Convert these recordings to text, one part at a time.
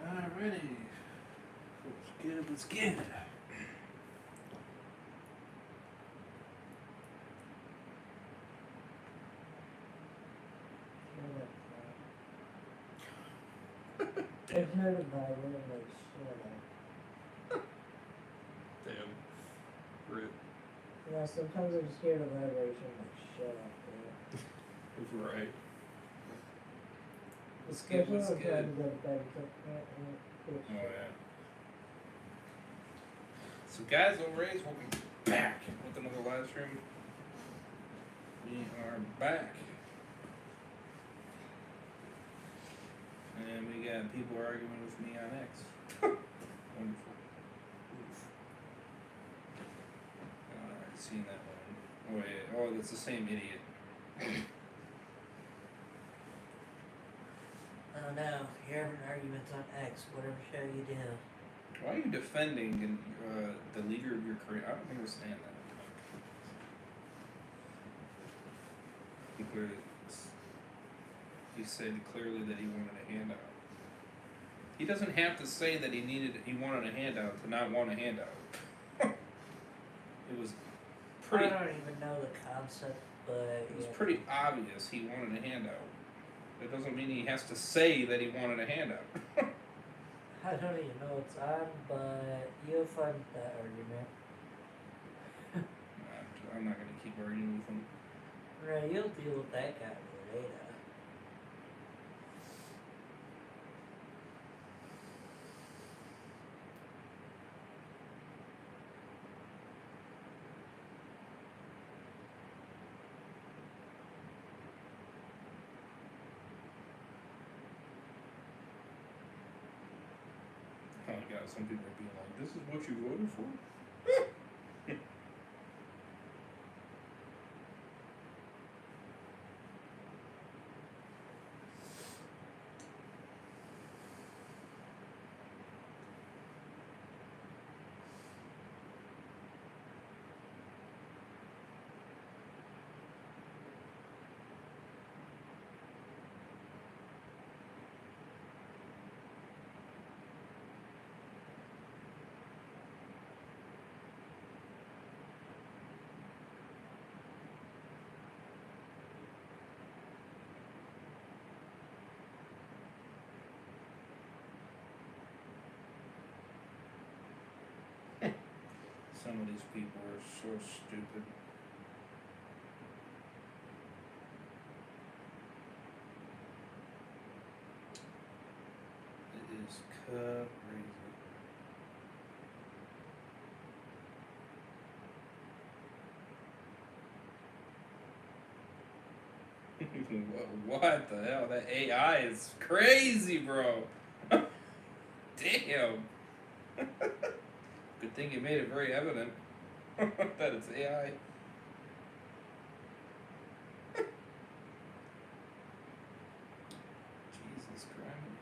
Alrighty. Let's get it. Let's get it. I've heard of my room like shit. Damn. Rip. Yeah, sometimes I just hear the vibration like shut up, dude. Right. Especially when I'm Let's get trying it. to go to bed because Oh yeah. So guys, always welcome back with another live stream. We are back. And we got people arguing with me on X. Wonderful. Oof. I've seen that one. Oh yeah. Oh, that's the same idiot. Oh no, you're having arguments on X, whatever show you do. Why are you defending the leader of your career? I don't understand that. He said clearly that he wanted a handout. He doesn't have to say that he wanted a handout to not want a handout. It was pretty. I don't even know the concept, but It was pretty obvious he wanted a handout. That doesn't mean he has to say that he wanted a handout. I don't even know what's on, but you'll find that argument. I'm not gonna keep arguing with him. Right, you'll deal with that guy later. Oh my god, some people are being like, this is what you voted for? Some of these people are so stupid. It is crazy. What the hell? That AI is crazy, bro. Damn. Good thing you made it very evident that it's AI. Jesus Christ.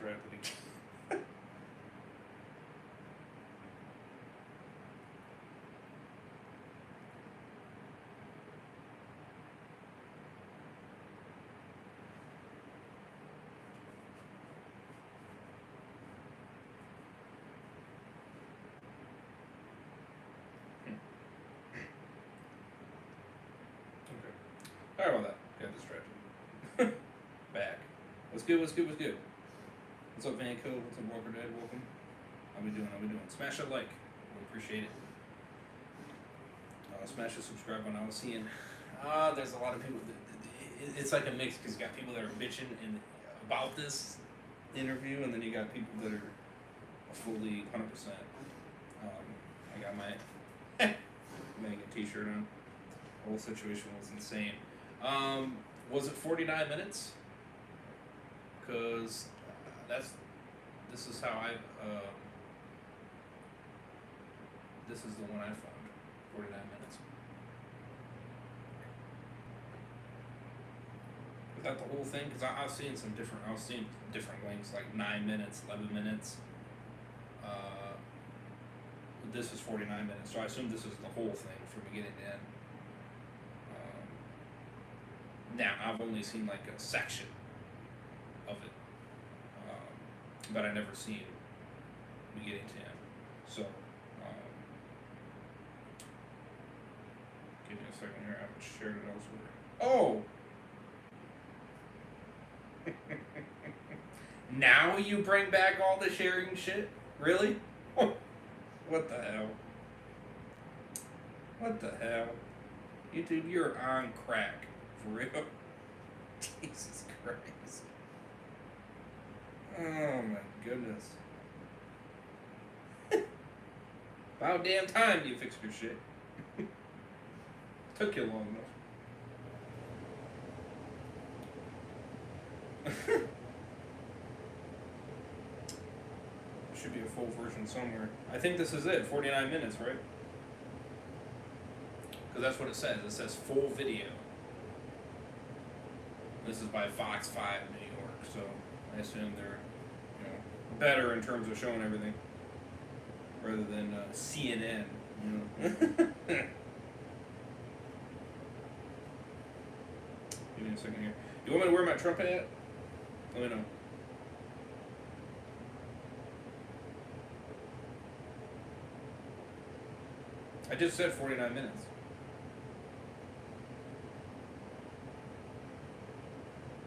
distracted again. Okay. Sorry about that. Got distracted. Back. What's good? What's good? What's good? What's up, Van Code? What's up, Walker Dad? Welcome. How we doing? How we doing? Smash a like. We appreciate it. Smash the subscribe button. I was seeing. There's a lot of people. It's like a mix because you got people that are bitching about this interview, and then you got people that are fully 100%. I got my Megan t-shirt on. The whole situation was insane. Was it 49 minutes? Because this is how this is the one I found. 49 minutes. Is that the whole thing? Because I was seeing different lengths, like 9 minutes, 11 minutes. This is 49 minutes, so I assume this is the whole thing from beginning to end. Now, I've only seen like a section of it, but I never seen beginning to end. So, give me a second here. I haven't shared it elsewhere. Oh! Now you bring back all the sharing shit? Really? What the hell? What the hell? YouTube, you're on crack. For real? Jesus Christ. Oh my goodness. About damn time you fixed your shit. Took you long enough. Should be a full version somewhere. I think this is it, 49 minutes, right? Because that's what it says. It says full video. This is by Fox 5 New York, so I assume they're, better in terms of showing everything, rather than CNN, Give me a second here. You want me to wear my trumpet hat? Let me know. I just said 49 minutes.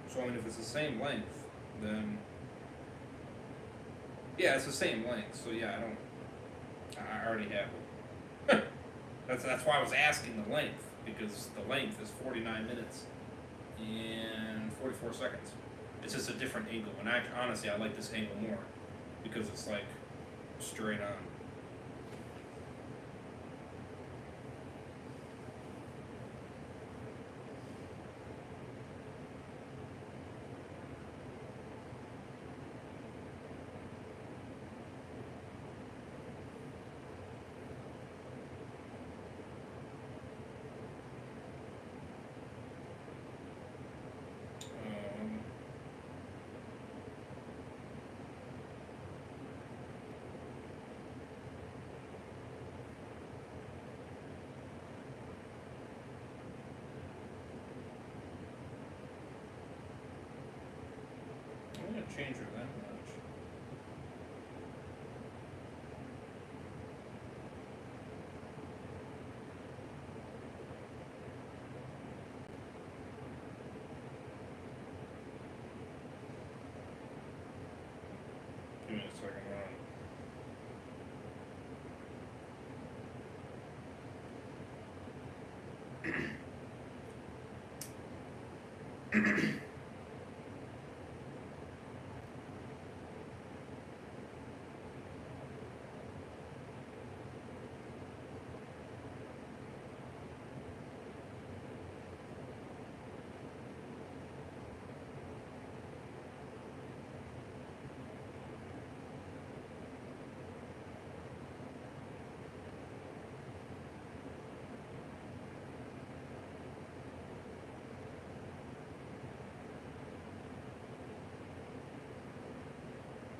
So, I mean, if it's the same length, then... Yeah, it's the same length, so yeah, I already have it. That's why I was asking the length, because the length is 49 minutes and 44 seconds. It's just a different angle, and honestly, I like this angle more, because it's like straight on. I'm gonna change her that much. Give me a second, hold on.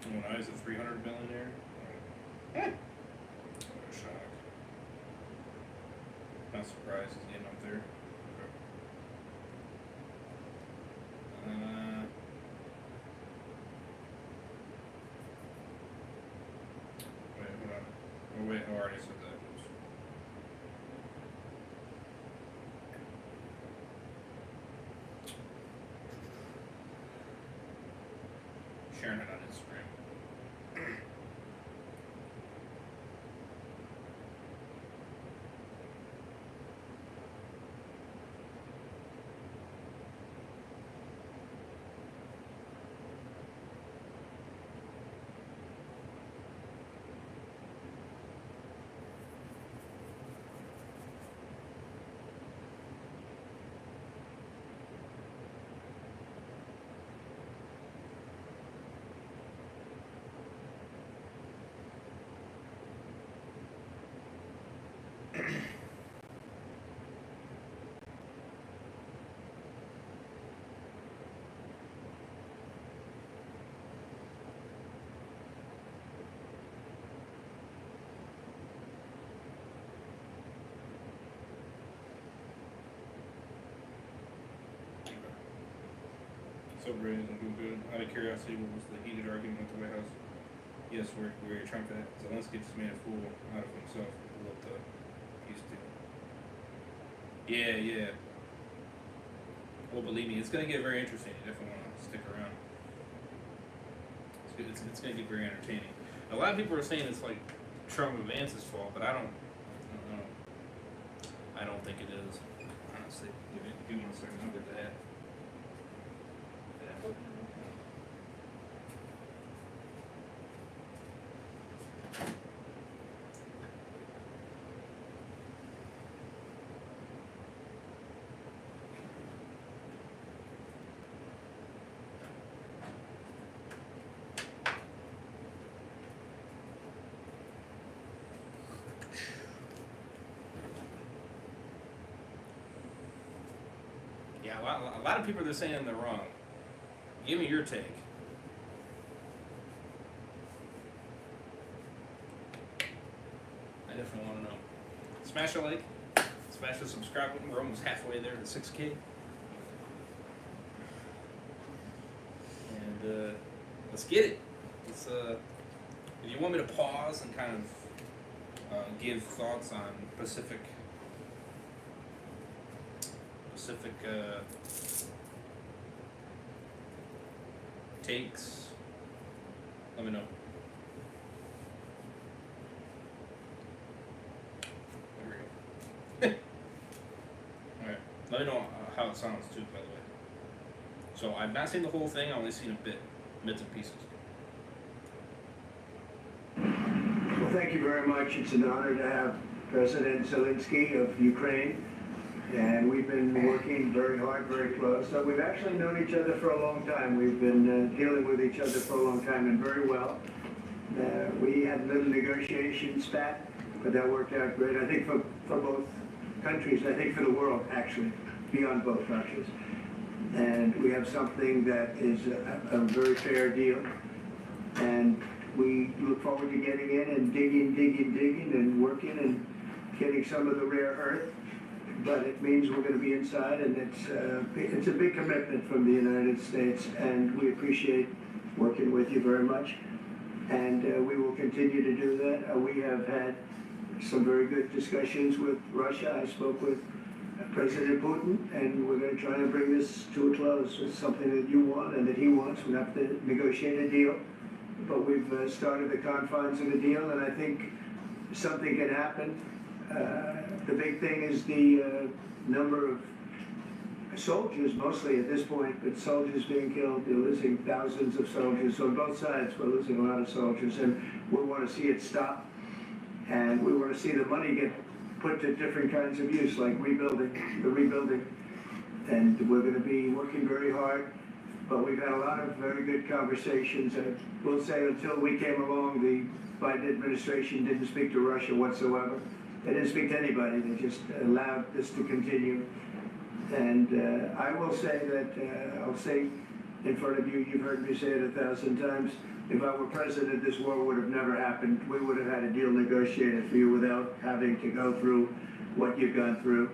Oh, now he's a 300 millionaire. What a shock. Not surprised he's getting up there. Wait, hold on. Oh, wait, I already said that. Oops. Sharing it on Instagram. So Ray isn't doing good. Out of curiosity, what was the heated argument at the White House? Yes, where Trump at? Zelensky just made a fool out of himself. Blew up the peace deal. Yeah, yeah. Well, believe me, it's gonna get very interesting. You definitely want to stick around. It's good. It's gonna get very entertaining. A lot of people are saying it's like Trump and Vance's fault, but I don't think it is. Honestly, give me 1 second. I'll get that. Yeah, a lot of people are saying they're wrong. Give me your take. I definitely want to know. Smash a like, smash the subscribe button. We're almost halfway there to 6K. And let's get it. Let's, if you want me to pause and kind of give thoughts on Pacific takes, let me know. There we go. Alright, let me know how it sounds too, by the way. So I've not seen the whole thing, I've only seen bits and pieces. Well, thank you very much. It's an honor to have President Zelensky of Ukraine. And we've been working very hard, very close. So we've actually known each other for a long time. We've been dealing with each other for a long time and very well. We had a little negotiation spat, but that worked out great. I think for both countries, I think for the world, actually, beyond both countries. And we have something that is a very fair deal. And we look forward to getting in and digging and working and getting some of the rare earth. But it means we're going to be inside, and it's a big commitment from the United States, and we appreciate working with you very much. And we will continue to do that. We have had some very good discussions with Russia. I spoke with President Putin, and we're going to try and bring this to a close. It's something that you want and that he wants. We have to negotiate a deal, but we've started the confines of a deal, and I think something can happen. The big thing is the number of soldiers, mostly at this point, but soldiers being killed. They're losing thousands of soldiers. So on both sides, we're losing a lot of soldiers, and we want to see it stop. And we want to see the money get put to different kinds of use, like the rebuilding. And we're going to be working very hard. But we've had a lot of very good conversations. And we'll say until we came along, the Biden administration didn't speak to Russia whatsoever. They didn't speak to anybody. They just allowed this to continue. And I will say that I'll say in front of you. You've heard me say it 1,000 times. If I were president, this war would have never happened. We would have had a deal negotiated for you without having to go through what you've gone through.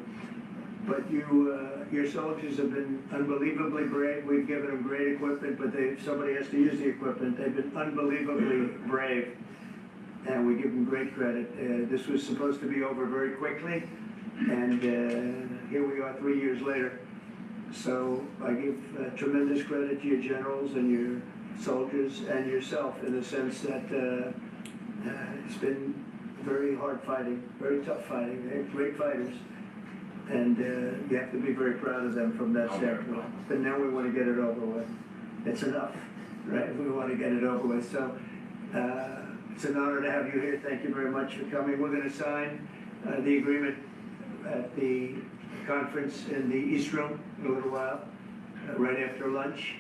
But your soldiers have been unbelievably brave. We've given them great equipment, but somebody has to use the equipment. They've been unbelievably brave, and we give them great credit. This was supposed to be over very quickly, and here we are 3 years later. So I give tremendous credit to your generals and your soldiers and yourself in the sense that it's been very hard fighting, very tough fighting. They're great fighters. And you have to be very proud of them from that standpoint. But now we want to get it over with. It's enough, right? We want to get it over with. So it's an honor to have you here. Thank you very much for coming. We're going to sign the agreement at the conference in the East Room in a little while, right after lunch.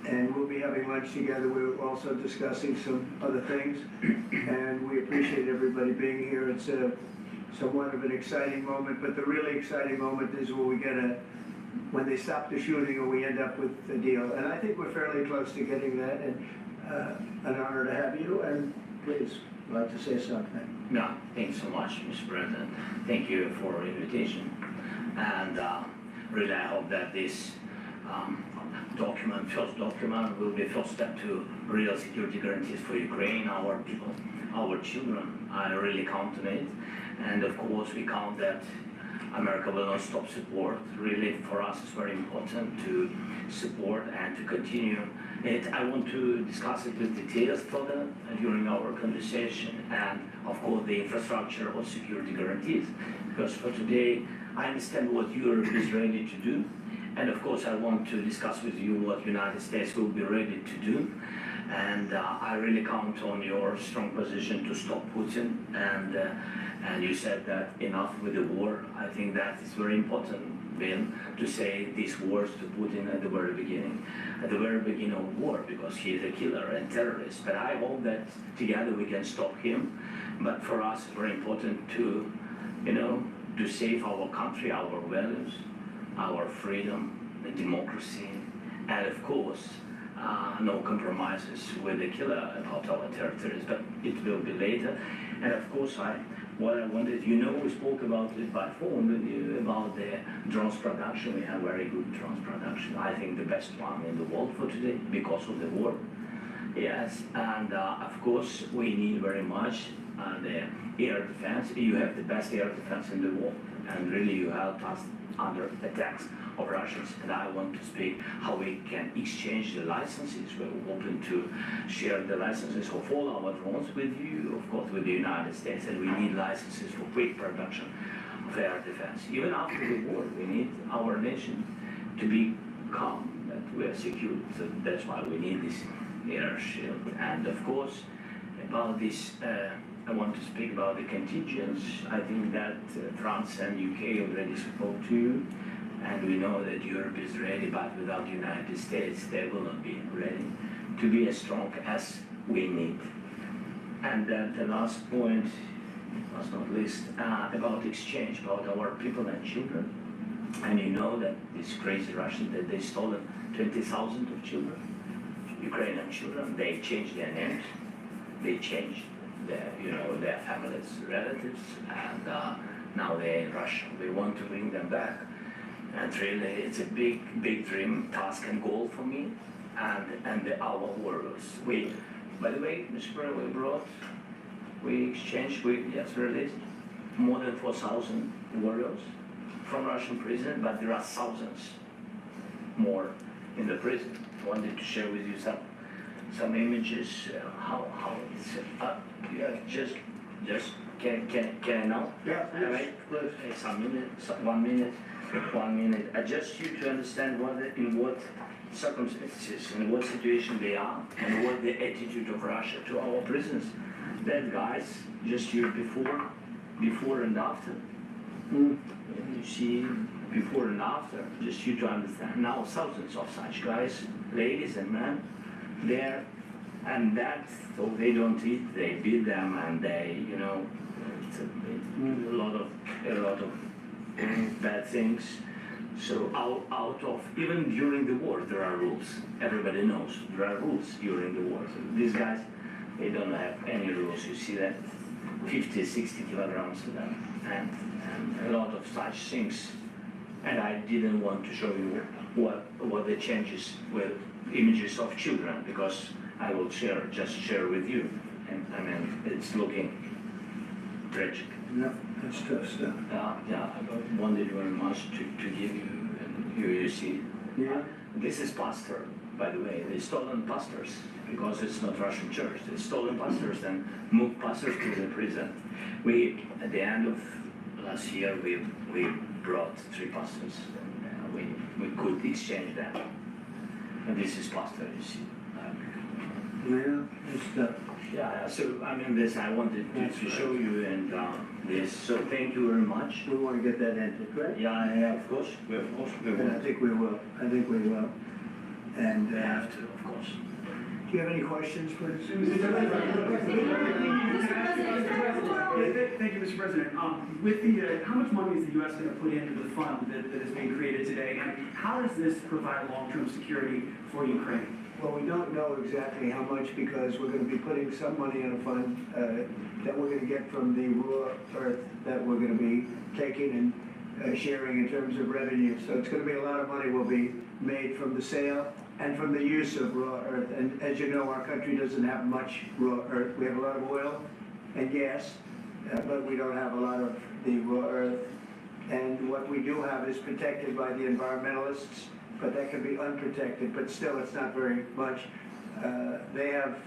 And we'll be having lunch together. We're also discussing some other things. And we appreciate everybody being here. It's somewhat of an exciting moment, but the really exciting moment is when they stop the shooting or we end up with a deal. And I think we're fairly close to getting that, and an honor to have you, and please, I'd like to say something. No, thanks so much, Mr. President. Thank you for the invitation. And really I hope that this first document will be a first step to real security guarantees for Ukraine, our people, our children. I really count on it. And of course, we count that America will not stop support. Really, for us, it's very important to support and to continue it. I want to discuss it with details further during our conversation, and of course, the infrastructure of security guarantees. Because for today, I understand what Europe is ready to do, and of course, I want to discuss with you what the United States will be ready to do. And I really count on your strong position to stop Putin. And you said that enough with the war. I think that is very important, Bill, to say these words to Putin at the very beginning of war, because he is a killer and terrorist. But I hope that together we can stop him. But for us, it's very important to, to save our country, our values, our freedom, the democracy, and of course, no compromises with the killer about our territories, but it will be later. And of course, what I wanted, we spoke about it by phone with you about the drones production. We have very good drones production. I think the best one in the world for today because of the war. Yes, and of course, we need very much the air defense. You have the best air defense in the world, and really you help us under attacks of Russians. And I want to speak how we can exchange the licenses. We're open to share the licenses of all our drones with you, of course, with the United States, and we need licenses for quick production of air defense. Even after the war, we need our nation to be calm, that we are secure. So that's why we need this air shield. And of course, about this, I want to speak about the contingents. I think that France and UK already spoke to you, and we know that Europe is ready, but without the United States, they will not be ready to be as strong as we need. And then the last point, last not least, about exchange, about our people and children. And you know that these crazy Russians, that they stolen 20,000 of children, Ukrainian children. They changed their names, they changed their families, relatives, and now they're in Russia. We want to bring them back. And really, it's a big dream, task and goal for me and our warriors. By the way, Mr. President, we exchanged, released more than 4,000 warriors from Russian prison, but there are thousands more in the prison. I wanted to share with you some images, how it's, just can I now? Yeah, Right? please. 1 minute. I just you to understand in what circumstances, in what situation they are, and what the attitude of Russia to our prisons. That guys, just you before and after. You see, before and after, just you to understand. Now thousands of such guys, ladies and men, there, and that, so they don't eat, they beat them, and they, it's a lot of bad things. So out of, even during the war, there are rules. Everybody knows there are rules during the war. So these guys, they don't have any rules. You see that 50, 60 kilograms to them, and a lot of such things. And I didn't want to show you what the changes with images of children, because I will just share with you. And I mean, it's looking tragic. No, that's tough stuff. Yeah, I wanted very much to give you, and you see. Yeah. This is pastor, by the way. They stolen pastors, because it's not Russian church. They stolen pastors and moved pastors to the prison. At the end of last year, we brought 3 pastors. We could exchange them. And this is pastor, you see. Yeah, it's tough. Yeah, so I mean, this I wanted to show you, and this. So thank you very much. We want to get that entered, correct? Yeah, of course. We And I think we will. I think we will. And have to, of course. do you have any questions, please? Thank you, Mr. President. With the, how much money is the U.S. going to put into the fund that is being created today, and how does this provide long-term security for Ukraine? Well, we don't know exactly how much, because we're going to be putting some money in a fund that we're going to get from the raw earth that we're going to be taking and sharing in terms of revenue. So it's going to be a lot of money will be made from the sale and from the use of raw earth. And as you know, our country doesn't have much raw earth. We have a lot of oil and gas, but we don't have a lot of the raw earth. And what we do have is protected by the environmentalists, but that can be unprotected, but still it's not very much. They have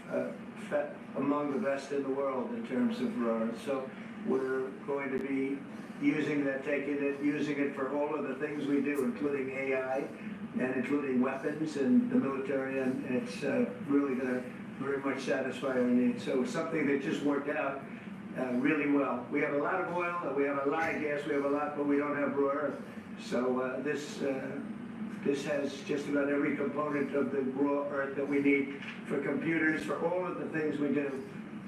among the best in the world in terms of raw earth. So we're going to be using that, using it for all of the things we do, including AI and including weapons and the military, and it's really going to very much satisfy our needs. So something that just worked out really well. We have a lot of oil, we have a lot of gas, we have a lot, but we don't have raw earth. So this has just about every component of the raw earth that we need for computers, for all of the things we do.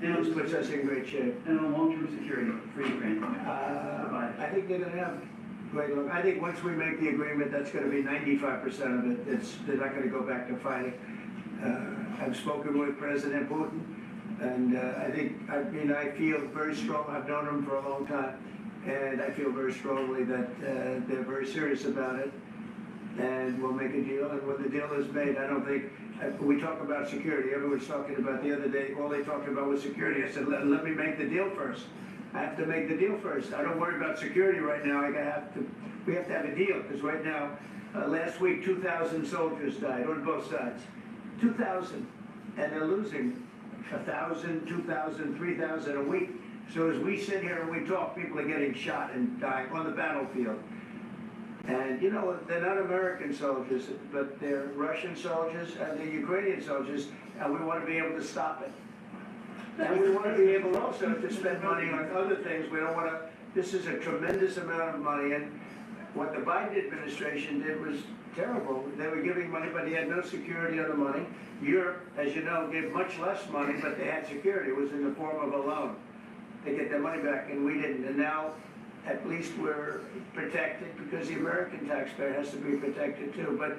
And this puts us in great shape. And on long-term security for Ukraine? I think they're going to have great luck. I think once we make the agreement, that's going to be 95% of it. They're not going to go back to fighting. I've spoken with President Putin, and I feel very strong. I've known him for a long time, and I feel very strongly that they're very serious about it. And we'll make a deal, and when the deal is made, I don't think, we talk about security, everyone's talking about the other day, all they talked about was security. I said, let me make the deal first. I have to make the deal first. I don't worry about security right now. We have to have a deal, because right now, last week, 2,000 soldiers died on both sides. 2,000, and they're losing 1,000, 2,000, 3,000 a week. So as we sit here and we talk, people are getting shot and dying on the battlefield. And you know, they're not American soldiers, but they're Russian soldiers and they're Ukrainian soldiers, and we want to be able to stop it. And we want to be able also to spend money on other things. We don't want to, this is a tremendous amount of money, and what the Biden administration did was terrible. They were giving money, but they had no security on the money. Europe, as you know, gave much less money, but they had security. It was in the form of a loan. They get their money back, and we didn't. And now, at least we're protected, because the American taxpayer has to be protected too. But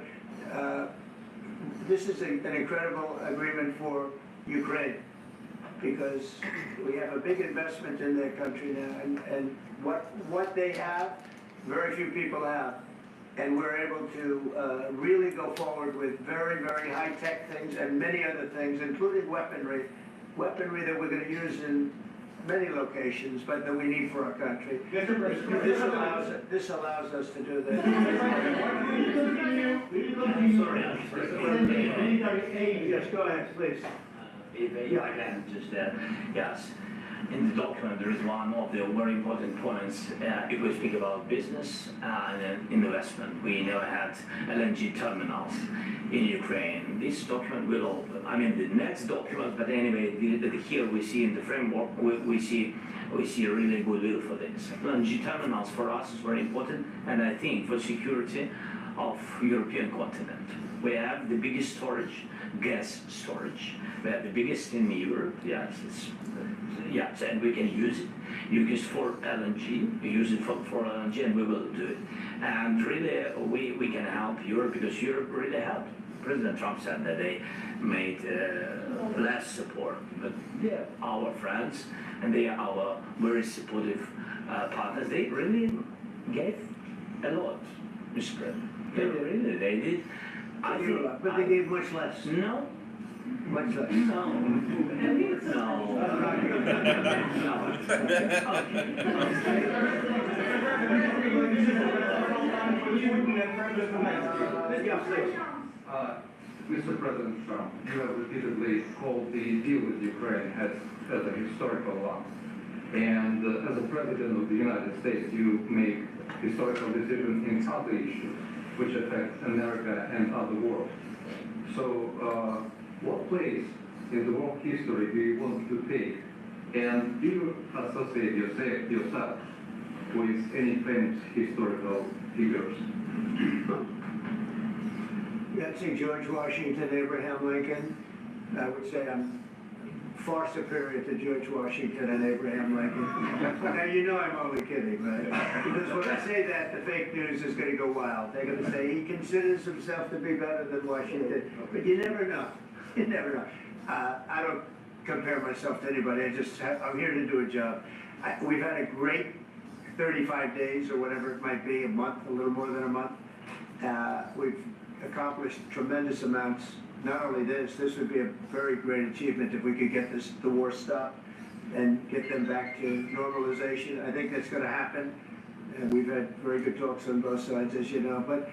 this is an incredible agreement for Ukraine, because we have a big investment in their country now, and what they have, very few people have. And we're able to really go forward with very, very high-tech things and many other things, including weaponry that we're going to use in many locations, but that we need for our country. This allows us to do that. Yes, go ahead, please. If I can just yes. In the document, there is one of the very important points. If we speak about business and investment, we never had LNG terminals in Ukraine. This document will open. I mean, the next document, but anyway, here we see in the framework, we see a really good will for this. LNG terminals for us is very important, and I think for security of European continent. We have the biggest storage, gas storage, We are the biggest in Europe. Yes, yes, and we can use it. You use it for LNG. We use it for LNG, and we will do it. And really, we can help Europe because Europe really helped. President Trump said that they made less support, but they are our friends and they are our very supportive partners. They really gave a lot, Mr. President. They did. I think, But they gave much less. no, Much less. no, Mr. President Trump, you have repeatedly called the deal with Ukraine as a historical one. And as a President of the United States, you make historical decisions in other issues which affect America and other world. So what place in the world history do you want to take? And do you associate yourself with any famous historical figures? Yeah, I'd say George Washington, Abraham Lincoln. I would say I'm far superior to George Washington and Abraham Lincoln. Now, you know I'm only kidding, right? Because when I say that, the fake news is going to go wild. They're going to say he considers himself to be better than Washington. But you never know. You never know. I don't compare myself to anybody. I'm here to do a job. We've had a great 35 days or whatever it might be, a month, a little more than a month. We've accomplished tremendous amounts. Not only this would be a very great achievement if we could get the war stopped and get them back to normalization. I think that's going to happen. And we've had very good talks on both sides, as you know. But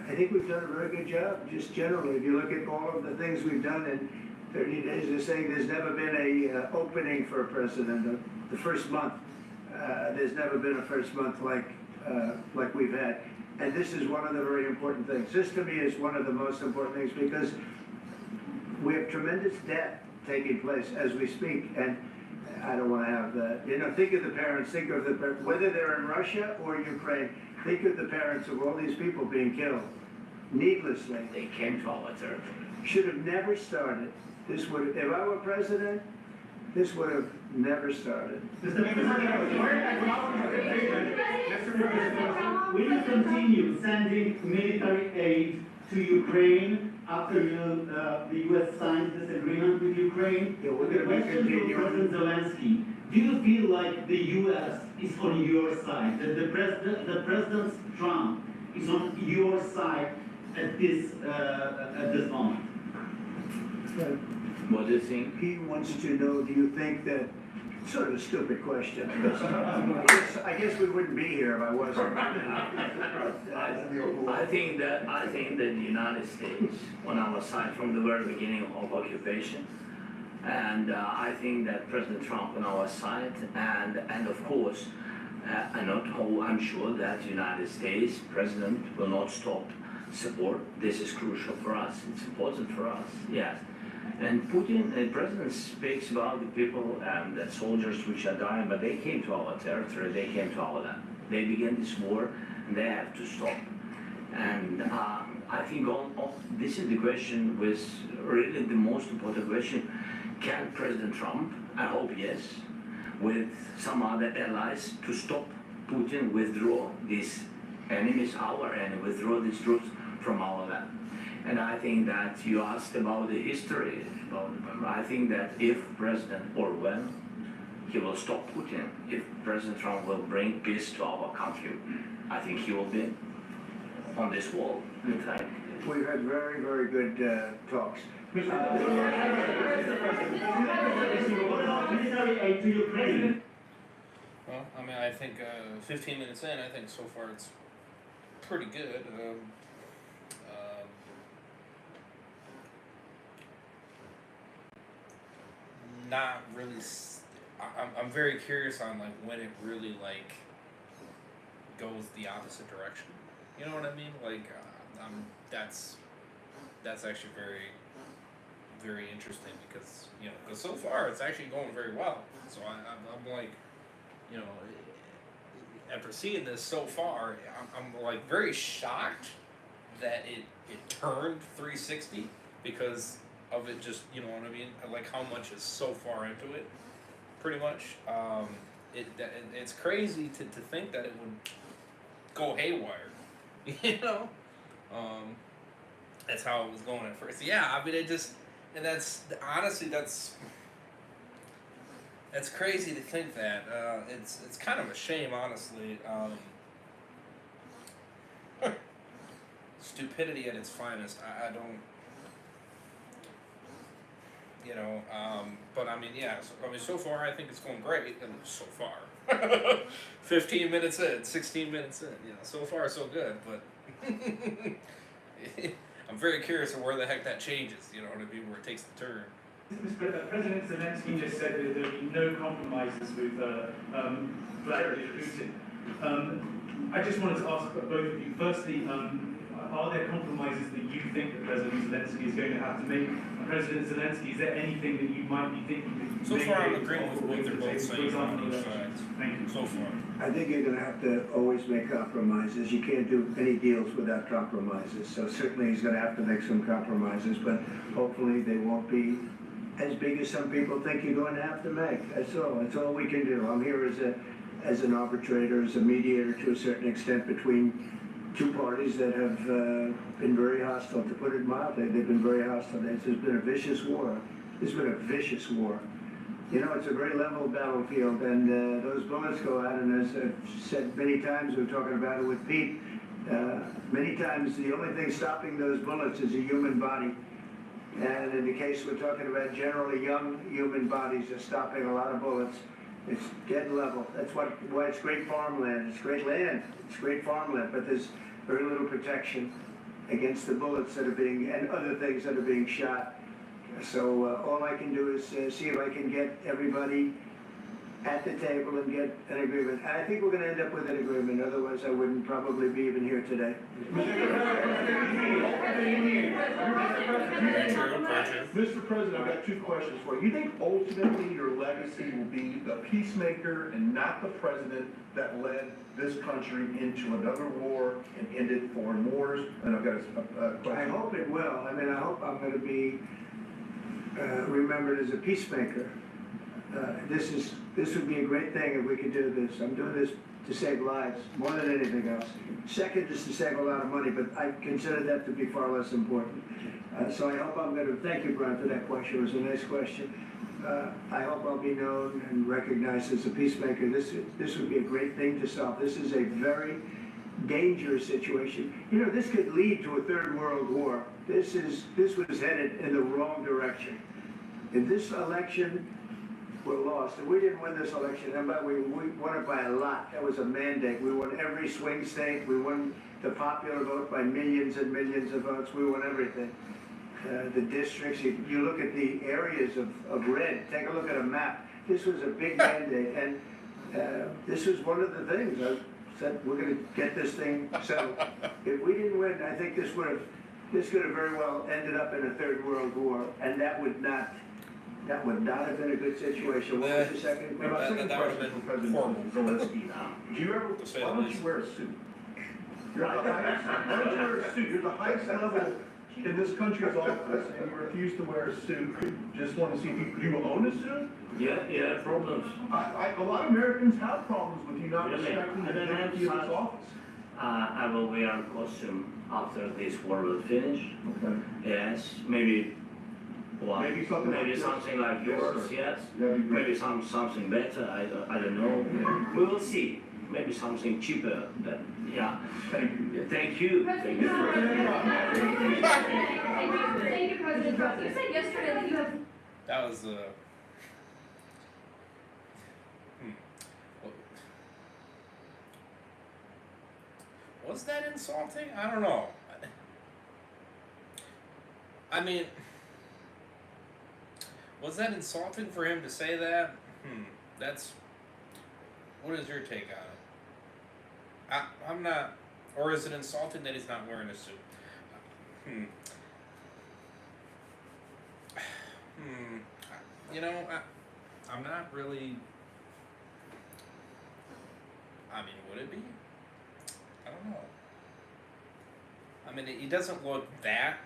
I think we've done a very good job, just generally. If you look at all of the things we've done in 30 days, they're saying there's never been a opening for a president. The first month, there's never been a first month like we've had. And this is one of the very important things. This to me is one of the most important things because we have tremendous debt taking place as we speak. And I don't want to have that. You know, think of the parents, whether they're in Russia or Ukraine, think of the parents of all these people being killed needlessly. they came to our territory. Should have never started. If I were president, this would have never started. Will you continue sending military aid to Ukraine after the U.S. signs this agreement with Ukraine? Yeah, we're The gonna question to continue. President Zelensky: do you feel like the U.S. is on your side? That the President Trump is on your side at this moment? What do you think? He wants to know, do you think that, sort of a stupid question. I guess we wouldn't be here if I wasn't. I think that the United States on our side from the very beginning of occupation, and I think that President Trump on our side, and of course, I'm sure that the United States President will not stop support. This is crucial for us. It's important for us. Yes. And Putin, the president speaks about the people and the soldiers which are dying, but they came to our territory, they came to our land. They began this war, and they have to stop. And I think this is the question, with really the most important question. Can President Trump, I hope yes, with some other allies, to stop Putin, withdraw these enemies, our enemy, withdraw these troops from our land? And I think that you asked about the history. I think that if President, or when he will stop Putin, if President Trump will bring peace to our country, I think he will be on this wall. We've had very, very good talks. Military aid to Ukraine. Well, I mean, I think 15 minutes in, I think so far it's pretty good. Not really. I'm very curious on like when it really like goes the opposite direction. You know what I mean? Like, that's actually very, very interesting because so far it's actually going very well. So I'm like, you know, after seeing this so far, I'm like very shocked that it turned 360 because of it. Just you know what I mean, like how much is so far into it, pretty much. It's crazy to think that it would go haywire, you know. That's how it was going at first. Yeah, I mean, and that's honestly that's crazy to think that. It's kind of a shame, honestly. Stupidity at its finest. I don't, you know. But I mean, yeah. So far, I think it's going great. I mean, so far, 15 minutes in, 16 minutes in. You know, so far so good. But I'm very curious of where the heck that changes. You know what I mean? Where it takes the turn. President Zelensky just said that there will be no compromises with Vladimir Putin. I just wanted to ask both of you, firstly, are there compromises that you think that President Zelensky is going to have to make? President Zelensky, is there anything that you might be thinking that So far, I'm agreeing with what they're both saying on both sides. Thank you. So far. I think you're gonna have to always make compromises. You can't do any deals without compromises. So certainly he's gonna have to make some compromises, but hopefully they won't be as big as some people think you're going to have to make. That's all we can do. I'm here as an arbitrator, as a mediator to a certain extent between two parties that have been very hostile, to put it mildly. They've been very hostile. There's been a vicious war. There's been a vicious war. You know, it's a very level battlefield, and those bullets go out, and as I've said many times, we're talking about it with Pete, many times the only thing stopping those bullets is a human body. And in the case we're talking about, generally young human bodies are stopping a lot of bullets. It's dead level. That's why it's great farmland. It's great land. It's great farmland, but there's very little protection against the bullets that are being, and other things that are being shot. So all I can do is see if I can get everybody at the table and get an agreement. And I think we're going to end up with an agreement. Otherwise, I wouldn't probably be even here today. Mr. President, I've got two questions for you. You think ultimately your legacy will be the peacemaker and not the president that led this country into another war and ended foreign wars? And I've got a question. I hope it will. I mean, I hope I'm going to be remembered as a peacemaker. This would be a great thing if we could do this. I'm doing this to save lives more than anything else. Second is to save a lot of money, but I consider that to be far less important. So I hope I'm going to, thank you, Brian, for that question. It was a nice question. I hope I'll be known and recognized as a peacemaker. This would be a great thing to solve. This is a very dangerous situation. You know, this could lead to a third world war. This was headed in the wrong direction. In this election, we're lost. And we didn't win this election, and but we won it by a lot. That was a mandate. We won every swing state. We won the popular vote by millions and millions of votes. We won everything. The districts, you look at the areas of red, take a look at a map. This was a big mandate, and this was one of the things. I said, we're going to get this thing settled. If we didn't win, I think this could have very well ended up in a third world war, and that would not have been a good situation. What was your second And my question? second that would have question been for President horrible. Zelensky. Do you ever, To say why the don't least. you wear a suit? You're the highest, why don't you wear a suit? You're the highest level in this country's office, and you refuse to wear a suit. Just want to see, do you own a suit? Yeah, problems. A lot of Americans have problems with you not Really? respecting the I don't have dignity of this such- office. I will wear a costume after this war will finish. Okay. Yes, maybe. Well, Maybe something like this. something like Yes, yours. sir. Yes. That'd be great. Maybe something better. I don't know. We will see. Maybe something cheaper. Yeah. Thank you. Thank you. Thank you. Thank you, President Trump. You said yesterday that you have. That was Was that insulting? I don't know. I mean, was that insulting for him to say that? That's. What is your take on it? I'm not. Or is it insulting that he's not wearing a suit? You know, I'm not really. I mean, would it be? I don't know. I mean, he doesn't look that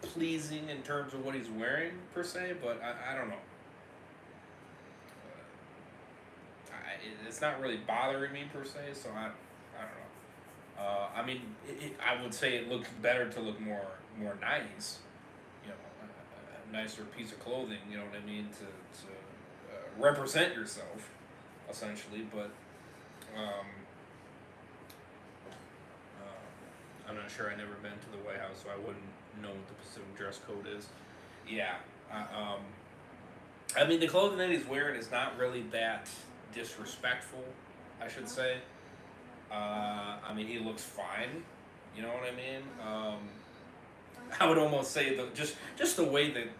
pleasing in terms of what he's wearing per se, but I don't know. It's not really bothering me per se, so I don't know. I mean, I would say it looks better to look more nice, you know, a nicer piece of clothing. You know what I mean, to represent yourself, essentially. But I'm not sure. I never been to the White House, so I wouldn't know what the Pacific dress code is. Yeah. I mean, the clothing that he's wearing is not really that disrespectful, I should say. I mean, he looks fine. You know what I mean? I would almost say just the way that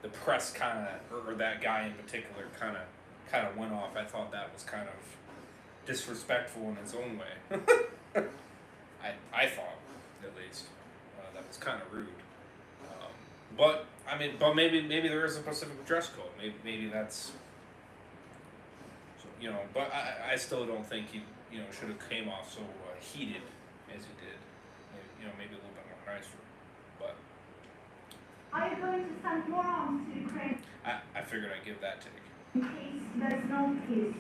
the press kind of, or that guy in particular kind of went off. I thought that was kind of disrespectful in its own way. I thought, at least, that was kind of rude. But I mean, maybe there is a Pacific dress code. Maybe that's, you know. But I still don't think he, you know, should have came off so heated as he did. Maybe a little bit more nicer. But Are you going to send more arms to Ukraine I figured I'd give that take. in case there's no peace?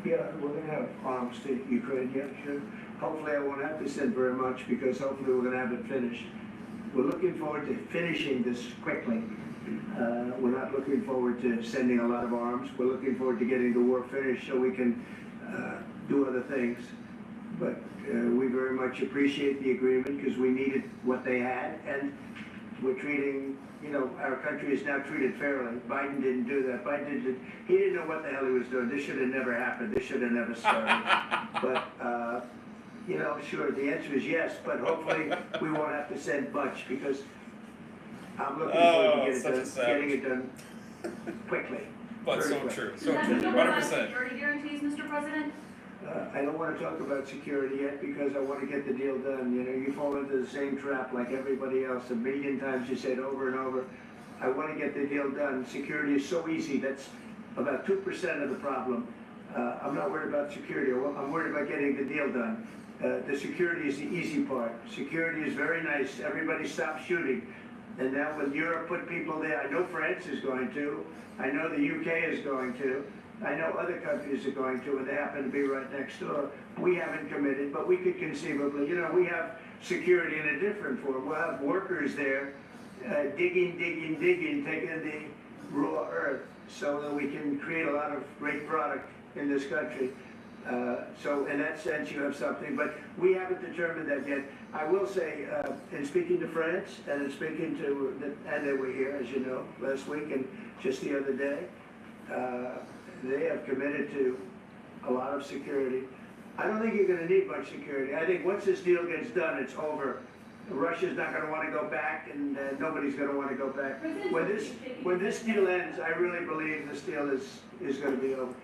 Yeah, we're going to have arms to Ukraine, yeah, sure. Hopefully I won't have to send very much because hopefully we're going to have it finished. We're looking forward to finishing this quickly. We're not looking forward to sending a lot of arms. We're looking forward to getting the war finished so we can do other things. But we very much appreciate the agreement because we needed what they had, and we're treating, you know, our country is now treated fairly. Biden didn't do that. He didn't know what the hell he was doing. This should have never happened. This should have never started. But, you know, sure, the answer is yes, but hopefully we won't have to send much because I'm looking forward to getting it done quickly. But Very so quickly. true, Does so that true, mean you'll 100%. provide security guarantees, Mr. President? I don't want to talk about security yet because I want to get the deal done. You know, you fall into the same trap like everybody else. A million times you said over and over, I want to get the deal done. Security is so easy. That's about 2% of the problem. I'm not worried about security. I'm worried about getting the deal done. The security is the easy part. Security is very nice. Everybody stopped shooting. And now when Europe put people there, I know France is going to. I know the UK is going to. I know other countries are going to, and they happen to be right next door. We haven't committed, but we could conceivably, you know, we have security in a different form. We'll have workers there digging, taking the raw earth so that we can create a lot of great product in this country. So in that sense, you have something, but we haven't determined that yet. I will say, in speaking to France and in speaking to, and they were here, as you know, last week and just the other day, they have committed to a lot of security. I don't think you're going to need much security. I think once this deal gets done, it's over. Russia's not going to want to go back, and nobody's going to want to go back. When this deal ends, I really believe this deal is going to be over.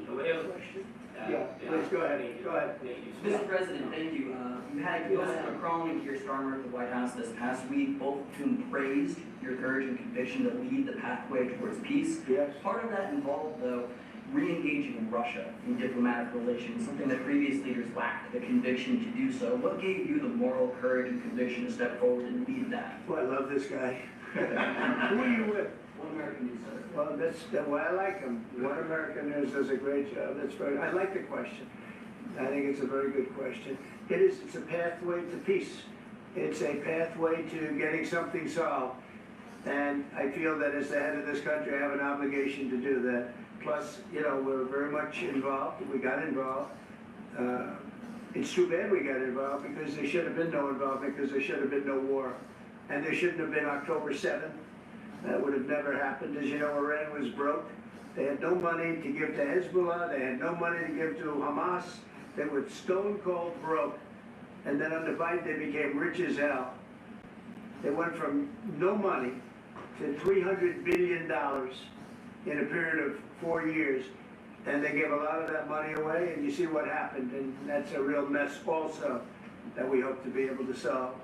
We have a question. Yeah, please go ahead. Go ahead. Mr. President, thank you. You had President Macron and Keir Starmer at the White House this past week, both of whom praised your courage and conviction to lead the pathway towards peace. Yes. Part of that involved, though, re-engaging in Russia in diplomatic relations, something that previous leaders lacked the conviction to do so. What gave you the moral courage and conviction to step forward and lead that? Well, I love this guy. Who are you with? One American News Service. Well, that's why I like him. One American News does a great job. That's very. I like the question. I think it's a very good question. It's a pathway to peace. It's a pathway to getting something solved. And I feel that as the head of this country, I have an obligation to do that. Plus, you know, we're very much involved. We got involved. It's too bad we got involved because there should have been no involvement because there should have been no war. And there shouldn't have been October 7th. That would have never happened. As you know, Iran was broke. They had no money to give to Hezbollah. They had no money to give to Hamas. They were stone cold broke. And then under Biden, they became rich as hell. They went from no money to $300 billion in a period of 4 years. And they gave a lot of that money away, and you see what happened. And that's a real mess also that we hope to be able to solve.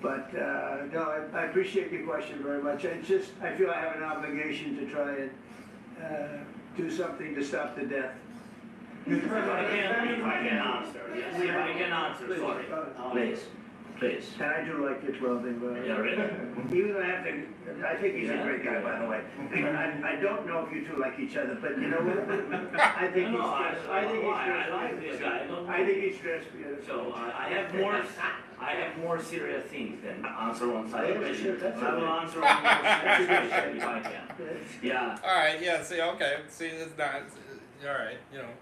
But no, I appreciate your question very much. It's just, I feel I have an obligation to try and do something to stop the death. If I can answer, sorry. Please. please. And I do like your clothing, but Yeah, really? even though I think he's a great guy, by the way. But I don't know if you two like each other, but you know what? I think he's dressed. I like this guy. I think he's dressed beautiful. So I have more serious things than answer one side Yeah, question. sure, that's I will all right. answer one more serious question if I can. Yeah. All right, yeah. See, okay. See, it's not. All right, you know.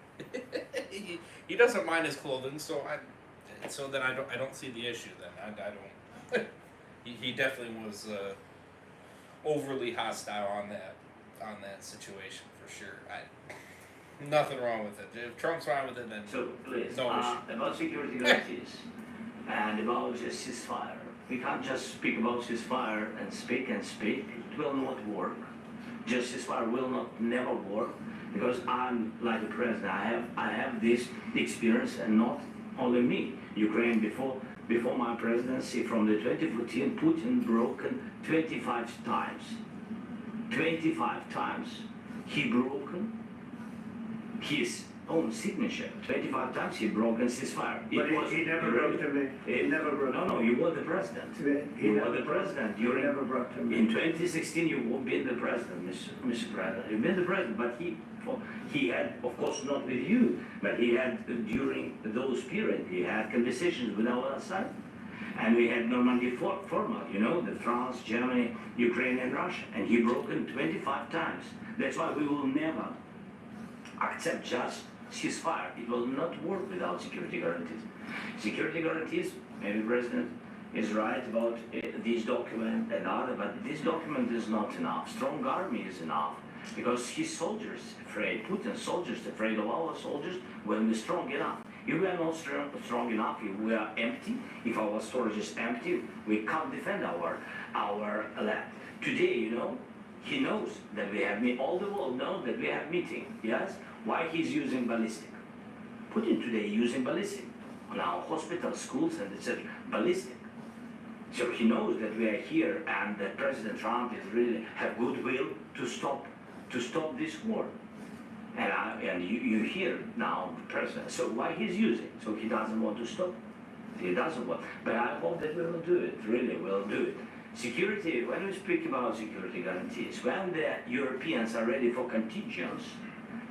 he doesn't mind his clothing, so then I don't see the issue. Then I don't. he definitely was overly hostile on that situation for sure. Nothing wrong with it. If Trump's fine with it, then So please, no issue. about security guarantees and about just ceasefire. We can't just speak about ceasefire and speak and speak. It will not work. Just ceasefire will never work because I'm like the president. I have this experience, and not only me. Ukraine before my presidency, from the 2014, Putin broken 25 times. 25 times he broken his own signature. 25 times he broken ceasefire. But he never broke to me. He never broke to me. No, you were the president. You were the president. He never broke to me. In 2016, you will be the president, Mr. President. You've been the president, but he had, of course, not with you, but he had during those periods, he had conversations with our side. And we had Normandy format, you know, the France, Germany, Ukraine, and Russia. And he broken 25 times. That's why we will never accept just ceasefire. It will not work without security guarantees. Security guarantees, maybe the president is right about this document and other, but this document is not enough. Strong army is enough because his soldiers afraid, Putin's soldiers afraid of our soldiers when we're strong enough. If we are not strong enough, if we are empty, if our storage is empty, we can't defend our land. Today, you know, he knows that we have all the world knows that we have meeting, yes? Why he's using ballistic? Putin today using ballistic on our hospitals, schools, and etc. Ballistic. So he knows that we are here, and that President Trump is really have goodwill to stop this war. And you hear now the president. So why he's using? So he doesn't want to stop. He doesn't want. But I hope that we will do it. Really, we'll do it. Security. When we speak about security guarantees, when the Europeans are ready for contingents,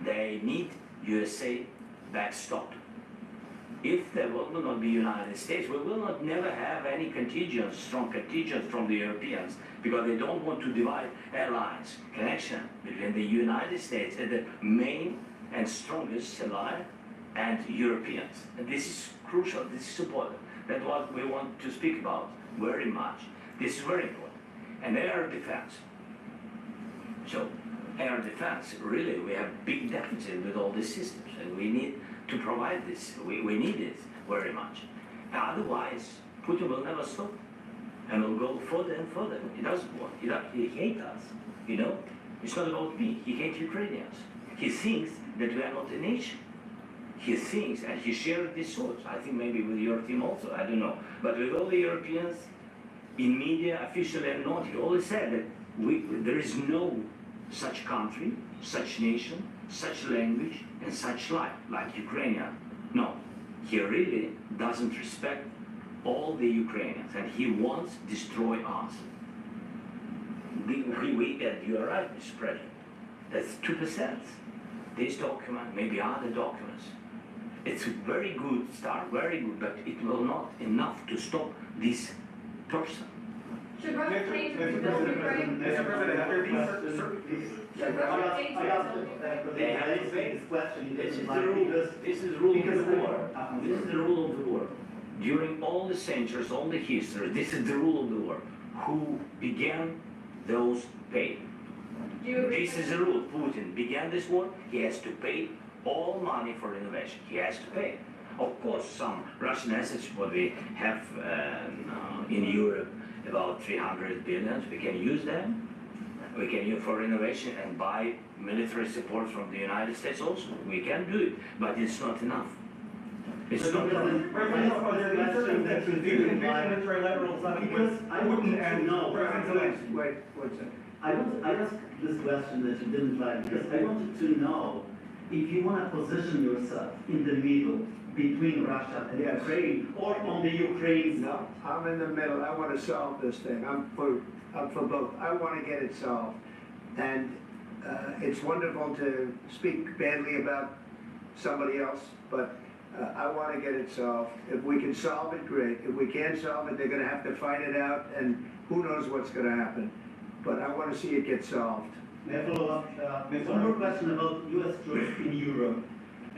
they need USA backstop. If there will not be United States, we will not never have any contingents, strong contingents from the Europeans, because they don't want to divide alliance, connection between the United States and the main and strongest ally and Europeans. And this is crucial, this is important. That's what we want to speak about very much. This is very important. And air defense. So, air defense, really, we have big deficit with all these systems, and we need to provide this. We need it very much. Otherwise, Putin will never stop, and will go further and further. He doesn't want. He hates us. You know, it's not about me. He hates Ukrainians. He thinks that we are not a nation. He thinks, and he shared these thoughts. I think maybe with your team also. I don't know, but with all the Europeans, in media, officially and not, he always said that there is no such country, such nation, such language, and such life like Ukrainian. No, he really doesn't respect all the Ukrainians, and he wants to destroy us. You are right, Mr. President. That's 2%. This document, maybe other documents. It's a very good start, very good, but it will not enough to stop this person. Should Russia change its bill to Ukraine? Mr. President, after these Should Russia change its bill to Ukraine? They have to say this question. this is the rule. This is rule of the war. This is the rule of the war. During all the centuries, all the history, this is the rule of the war. Who began, those pay. Do you agree? This is the rule. Putin began this war. He has to pay all money for innovation. He has to pay. Of course, some Russian assets, what we have in Europe, about 300 billion, we can use them. We can use for innovation and buy military support from the United States also. We can do it, but it's not enough. It's not enough. Because I wouldn't know. Wait, one second. I asked this question that you didn't like because I wanted to know if you want to position yourself in the middle between Russia and Yes. Ukraine, or on the Ukraine's No, I'm in the middle. I want to solve this thing. I'm for both. I want to get it solved. And it's wonderful to speak badly about somebody else, but I want to get it solved. If we can solve it, great. If we can't solve it, they're going to have to fight it out, and who knows what's going to happen. But I want to see it get solved. May I follow up? One more question about U.S. troops in Europe.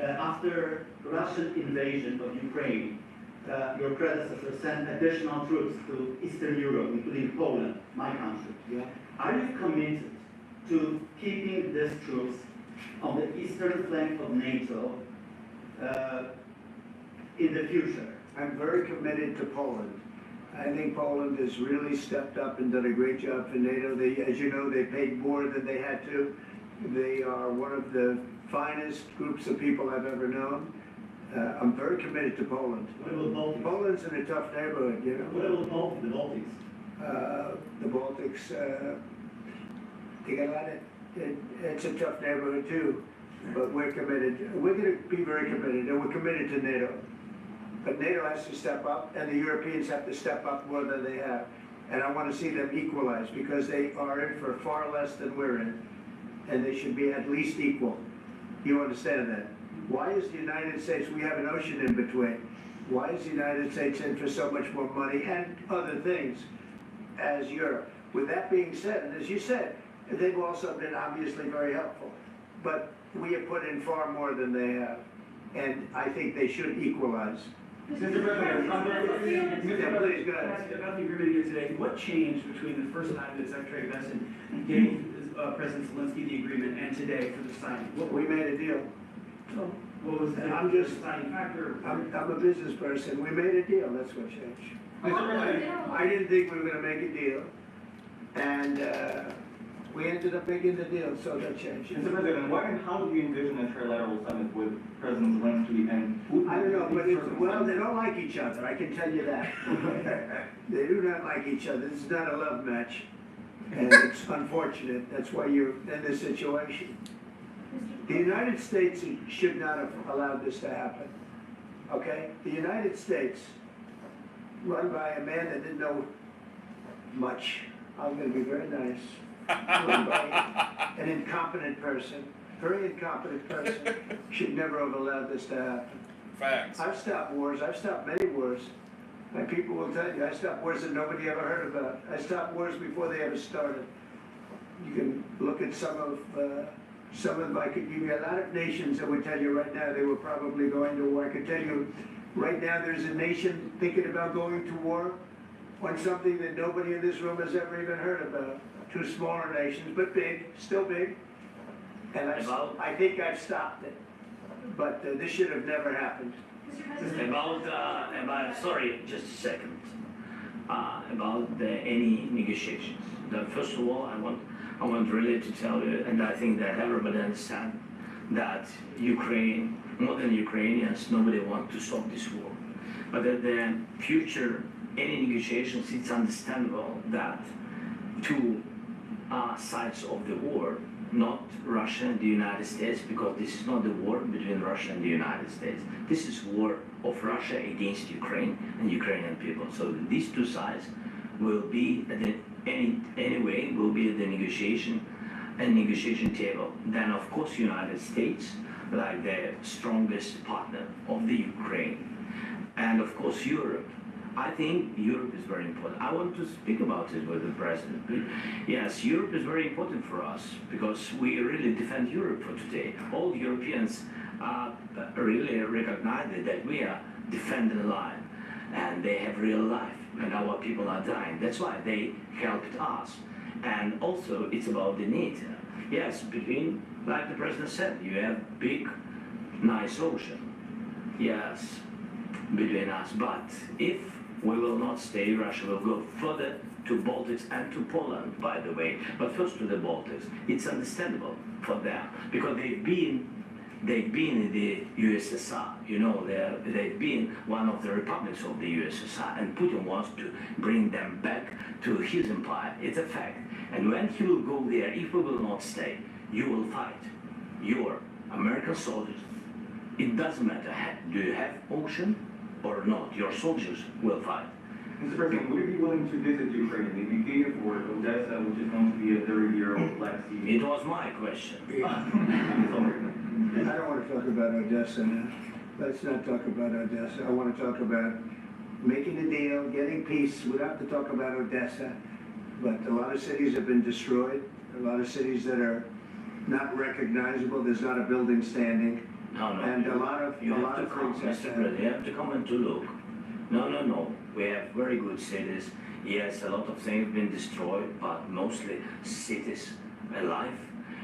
After Russian invasion of Ukraine, your predecessor sent additional troops to Eastern Europe, including Poland, my country. Yeah. Are you committed to keeping these troops on the eastern flank of NATO in the future? I'm very committed to Poland. I think Poland has really stepped up and done a great job for NATO. They, as you know, they paid more than they had to. They are one of the finest groups of people I've ever known. I'm very committed to Poland. What about Baltics? Poland's in a tough neighborhood, you know. What about the Baltics? The Baltics, they got a lot of, it's a tough neighborhood too, but we're committed. We're going to be very committed, and we're committed to NATO. But NATO has to step up, and the Europeans have to step up more than they have. And I want to see them equalize, because they are in for far less than we're in, and they should be at least equal. You understand that? Why is the United States, we have an ocean in between. Why is the United States in for so much more money and other things as Europe? With that being said, and as you said, they've also been obviously very helpful. But we have put in far more than they have. And I think they should equalize. Mr. President, Yeah, please, go ahead. ask about the agreement here today. What changed between the first time that Secretary Vance gave President Zelensky the agreement and today for the signing? We made a deal. What was the I'm just- deciding factor? I'm a business person. We made a deal. That's what changed. Mr. President, I didn't think we were going to make a deal. And we ended up making the deal, so that changed. Mr. President, what and how do you envision a trilateral summit with President Zelensky and Putin? I don't know, but it's, well, they don't like each other, I can tell you that. They do not like each other. This is not a love match. And it's unfortunate. That's why you're in this situation. The United States should not have allowed this to happen. Okay? The United States, run by a man that didn't know much, I'm going to be very nice, run by an incompetent person, very incompetent person, should never have allowed this to happen. Facts. I've stopped wars. I've stopped many wars. And people will tell you, I stopped wars that nobody ever heard about. I stopped wars before they ever started. You can look at some of, I could give you a lot of nations that would tell you right now they were probably going to war. I could tell you right now there's a nation thinking about going to war on something that nobody in this room has ever even heard about. Two smaller nations, but big, still big. And I think I've stopped it. But this should have never happened. Sorry, just a second. About any negotiations. First of all, I want really to tell you, and I think that everybody understands that Ukraine, more than Ukrainians, nobody wants to stop this war. But at the future, any negotiations, it's understandable that two sides of the war, not Russia and the United States, because this is not the war between Russia and the United States. This is war of Russia against Ukraine and Ukrainian people. So these two sides will be at the, anyway will be at the negotiation table. Then of course United States, like the strongest partner of the Ukraine, and of course Europe. I think Europe is very important. I want to speak about it with the president. Yes, Europe is very important for us because we really defend Europe for today. All Europeans really recognize that we are defending the line and they have real life and our people are dying. That's why they helped us. And also it's about the need. Yes, between, like the president said, you have big, nice ocean. Yes, between us. But if we will not stay, Russia will go further to Baltics and to Poland, by the way. But first to the Baltics. It's understandable for them because they've been in the USSR. You know, they've been one of the republics of the USSR, and Putin wants to bring them back to his empire. It's a fact. And when he will go there, if we will not stay, you will fight. Your American soldiers, It doesn't matter, do you have ocean or not, your soldiers will fight. Mr. President, would you be willing to visit Ukraine, maybe Kyiv or Odessa, which is going to be a 30-year-old legacy? It was my question. Sorry. I don't want to talk about Odessa now. Let's not talk about Odessa. I want to talk about making a deal, getting peace. We don't have to talk about Odessa, but a lot of cities have been destroyed. A lot of cities that are not recognizable. There's not a building standing. No, And a lot of you have to come, things Mr. President, you have to come and to look. No. We have very good cities. Yes, a lot of things have been destroyed, but mostly cities alive,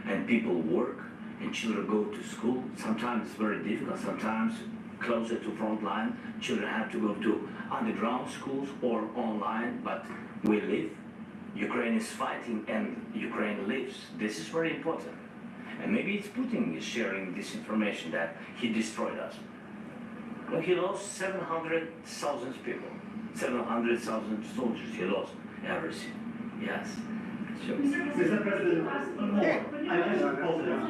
and people work, and children go to school. Sometimes it's very difficult, sometimes closer to front line. Children have to go to underground schools or online, but we live. Ukraine is fighting and Ukraine lives. This is very important. And maybe it's Putin is sharing this information that he destroyed us. Well, he lost 700,000 people, 700,000 soldiers. He lost everything. Yes. Sure. Mr. President, I mentioned positive.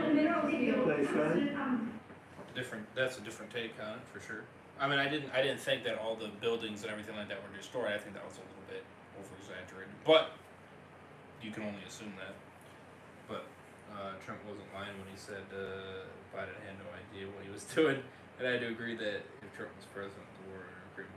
That's a different take on it for sure. I mean, I didn't think that all the buildings and everything like that were destroyed. I think that was a little bit over exaggerated, but you can only assume that. But Trump wasn't lying when he said Biden had no idea what he was doing, and I do agree that if Trump was president, the war in Ukraine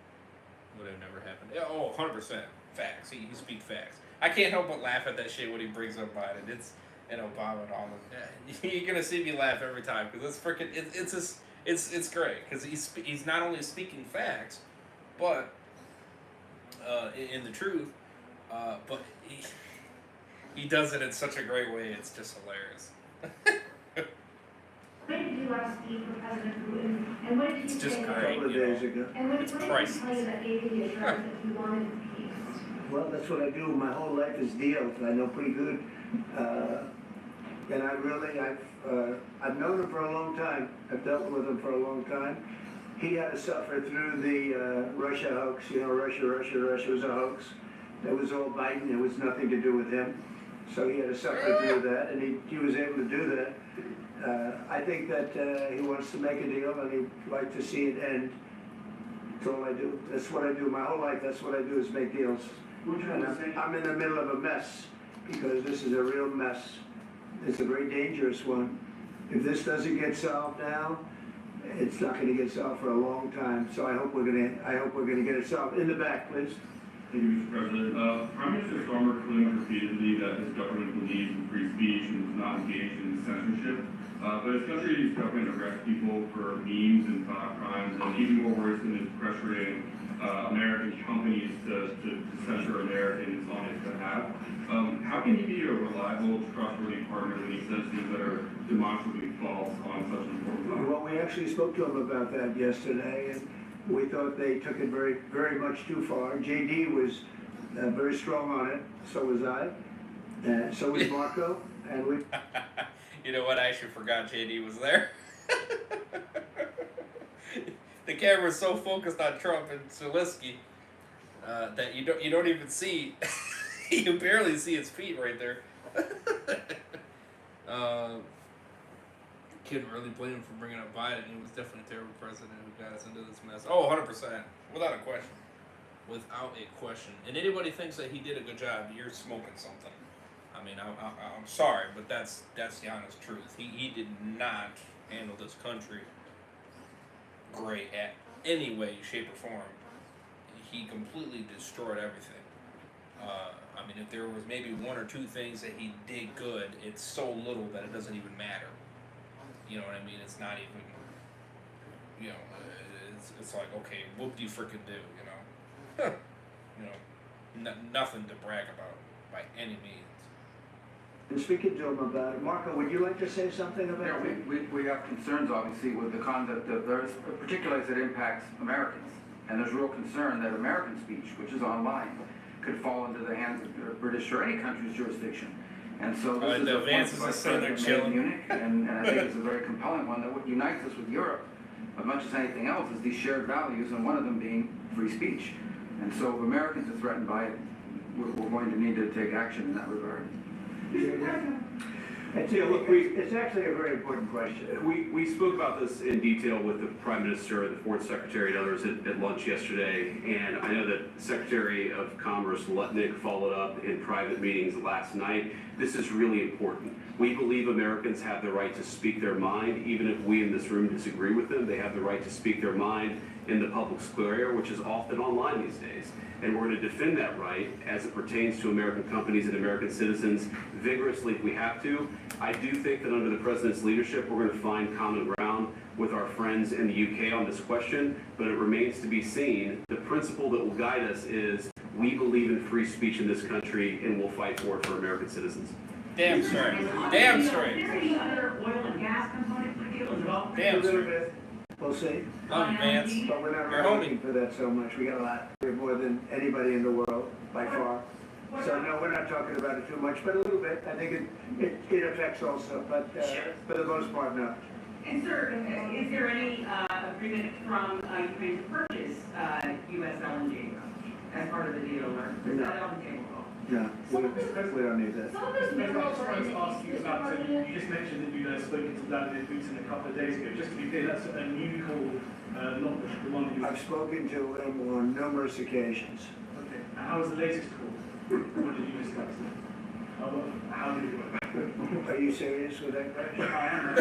would have never happened. Yeah, 100% facts. He speaks facts. I can't help but laugh at that shit when he brings up Biden. It's and Obama and all of that. You're gonna see me laugh every time because it's freaking it's great because he's not only speaking facts, but in the truth, but he does it in such a great way. It's just hilarious. When did you last speak with President Putin? And what did he It's say? just A great. couple of days ago. And what It's did he priceless. tell you that gave you the assurance that he wanted peace? Well, that's what I do. My whole life is deals. I know pretty good. And I've known him for a long time. I've dealt with him for a long time. He had to suffer through the Russia hoax. You know, Russia was a hoax. That was all Biden. It was nothing to do with him. So he had to suffer through that, and he was able to do that. I think that he wants to make a deal, and he'd like to see it end. That's all I do. That's what I do. My whole life, that's what I do is make deals. And I'm in the middle of a mess, because this is a real mess. It's a very dangerous one. If this doesn't get solved now, it's not going to get solved for a long time. So I hope we're going to get it solved. In the back, please. Thank you, Mr. President. Prime Minister Starmer claimed repeatedly that his government believes in free speech and is not engaged in censorship. But his country's government arrests people for memes and thought crimes, and even more worrisome is pressuring American companies to censor Americans on his behalf. How can he be a reliable, trustworthy partner when he says things that are demonstrably false on such an important topic? Well, we actually spoke to him about that yesterday, and we thought they took it very, very much too far. JD was very strong on it. So was I. So was Marco. And we. You know what? I actually forgot JD was there. The camera's so focused on Trump and Zelensky that you don't even see. You barely see his feet right there. Couldn't really blame him for bringing up Biden. He was definitely a terrible president who got us into this mess. Oh, 100%. Without a question. Without a question. And anybody thinks that he did a good job, you're smoking something. I mean, I'm sorry, but that's the honest truth. He did not handle this country great at any way, shape, or form. He completely destroyed everything. I mean, if there was maybe one or two things that he did good, it's so little that it doesn't even matter. You know what I mean? It's not even, you know, it's like, okay, whoop do you frickin' do, you know? You know, nothing to brag about by any means. And speaking to him about it, Marco, would you like to say something about it? We have concerns, obviously, with the conduct of those, particularly as it impacts Americans. And there's real concern that American speech, which is online, could fall into the hands of British or any country's jurisdiction. And so this is a Vance point is sitting there made in chilling. Munich, and I think it's a very compelling one that what unites us with Europe, as much as anything else, is these shared values, and one of them being free speech. And so if Americans are threatened by it, we're going to need to take action in that regard. It's actually a very important question. We spoke about this in detail with the Prime Minister, the Foreign Secretary, and others at lunch yesterday, and I know that Secretary of Commerce Lutnick followed up in private meetings last night. This is really important. We believe Americans have the right to speak their mind, even if we in this room disagree with them. They have the right to speak their mind in the public square, which is often online these days. And we're going to defend that right as it pertains to American companies and American citizens vigorously if we have to. I do think that under the President's leadership, we're going to find common ground with our friends in the UK on this question, but it remains to be seen. The principle that will guide us is we believe in free speech in this country and we'll fight for it for American citizens. Damn straight. Damn straight. Is there any other oil and gas component to the deal as well? Damn straight. We'll see. Love you, Vance. But we're not You're looking for that so much. We got a lot. We have more than anybody in the world, by far. So no, we're not talking about it too much, but a little bit. I think it affects also, but for the most part, no. And sir, is there any agreement from Ukraine to purchase U.S. LNG as part of the deal, or is that on the table? No, we don't need that. Some of those I minerals was are trying in to the ask you East about, President. you just mentioned that you'd spoken to Vladimir Putin a couple of days ago. Just to be clear, that's a new call, not the one that you... I've spoken to him on numerous occasions. Okay. And how was the latest call? What did you discuss? How did it work? Are you serious with that question? I am.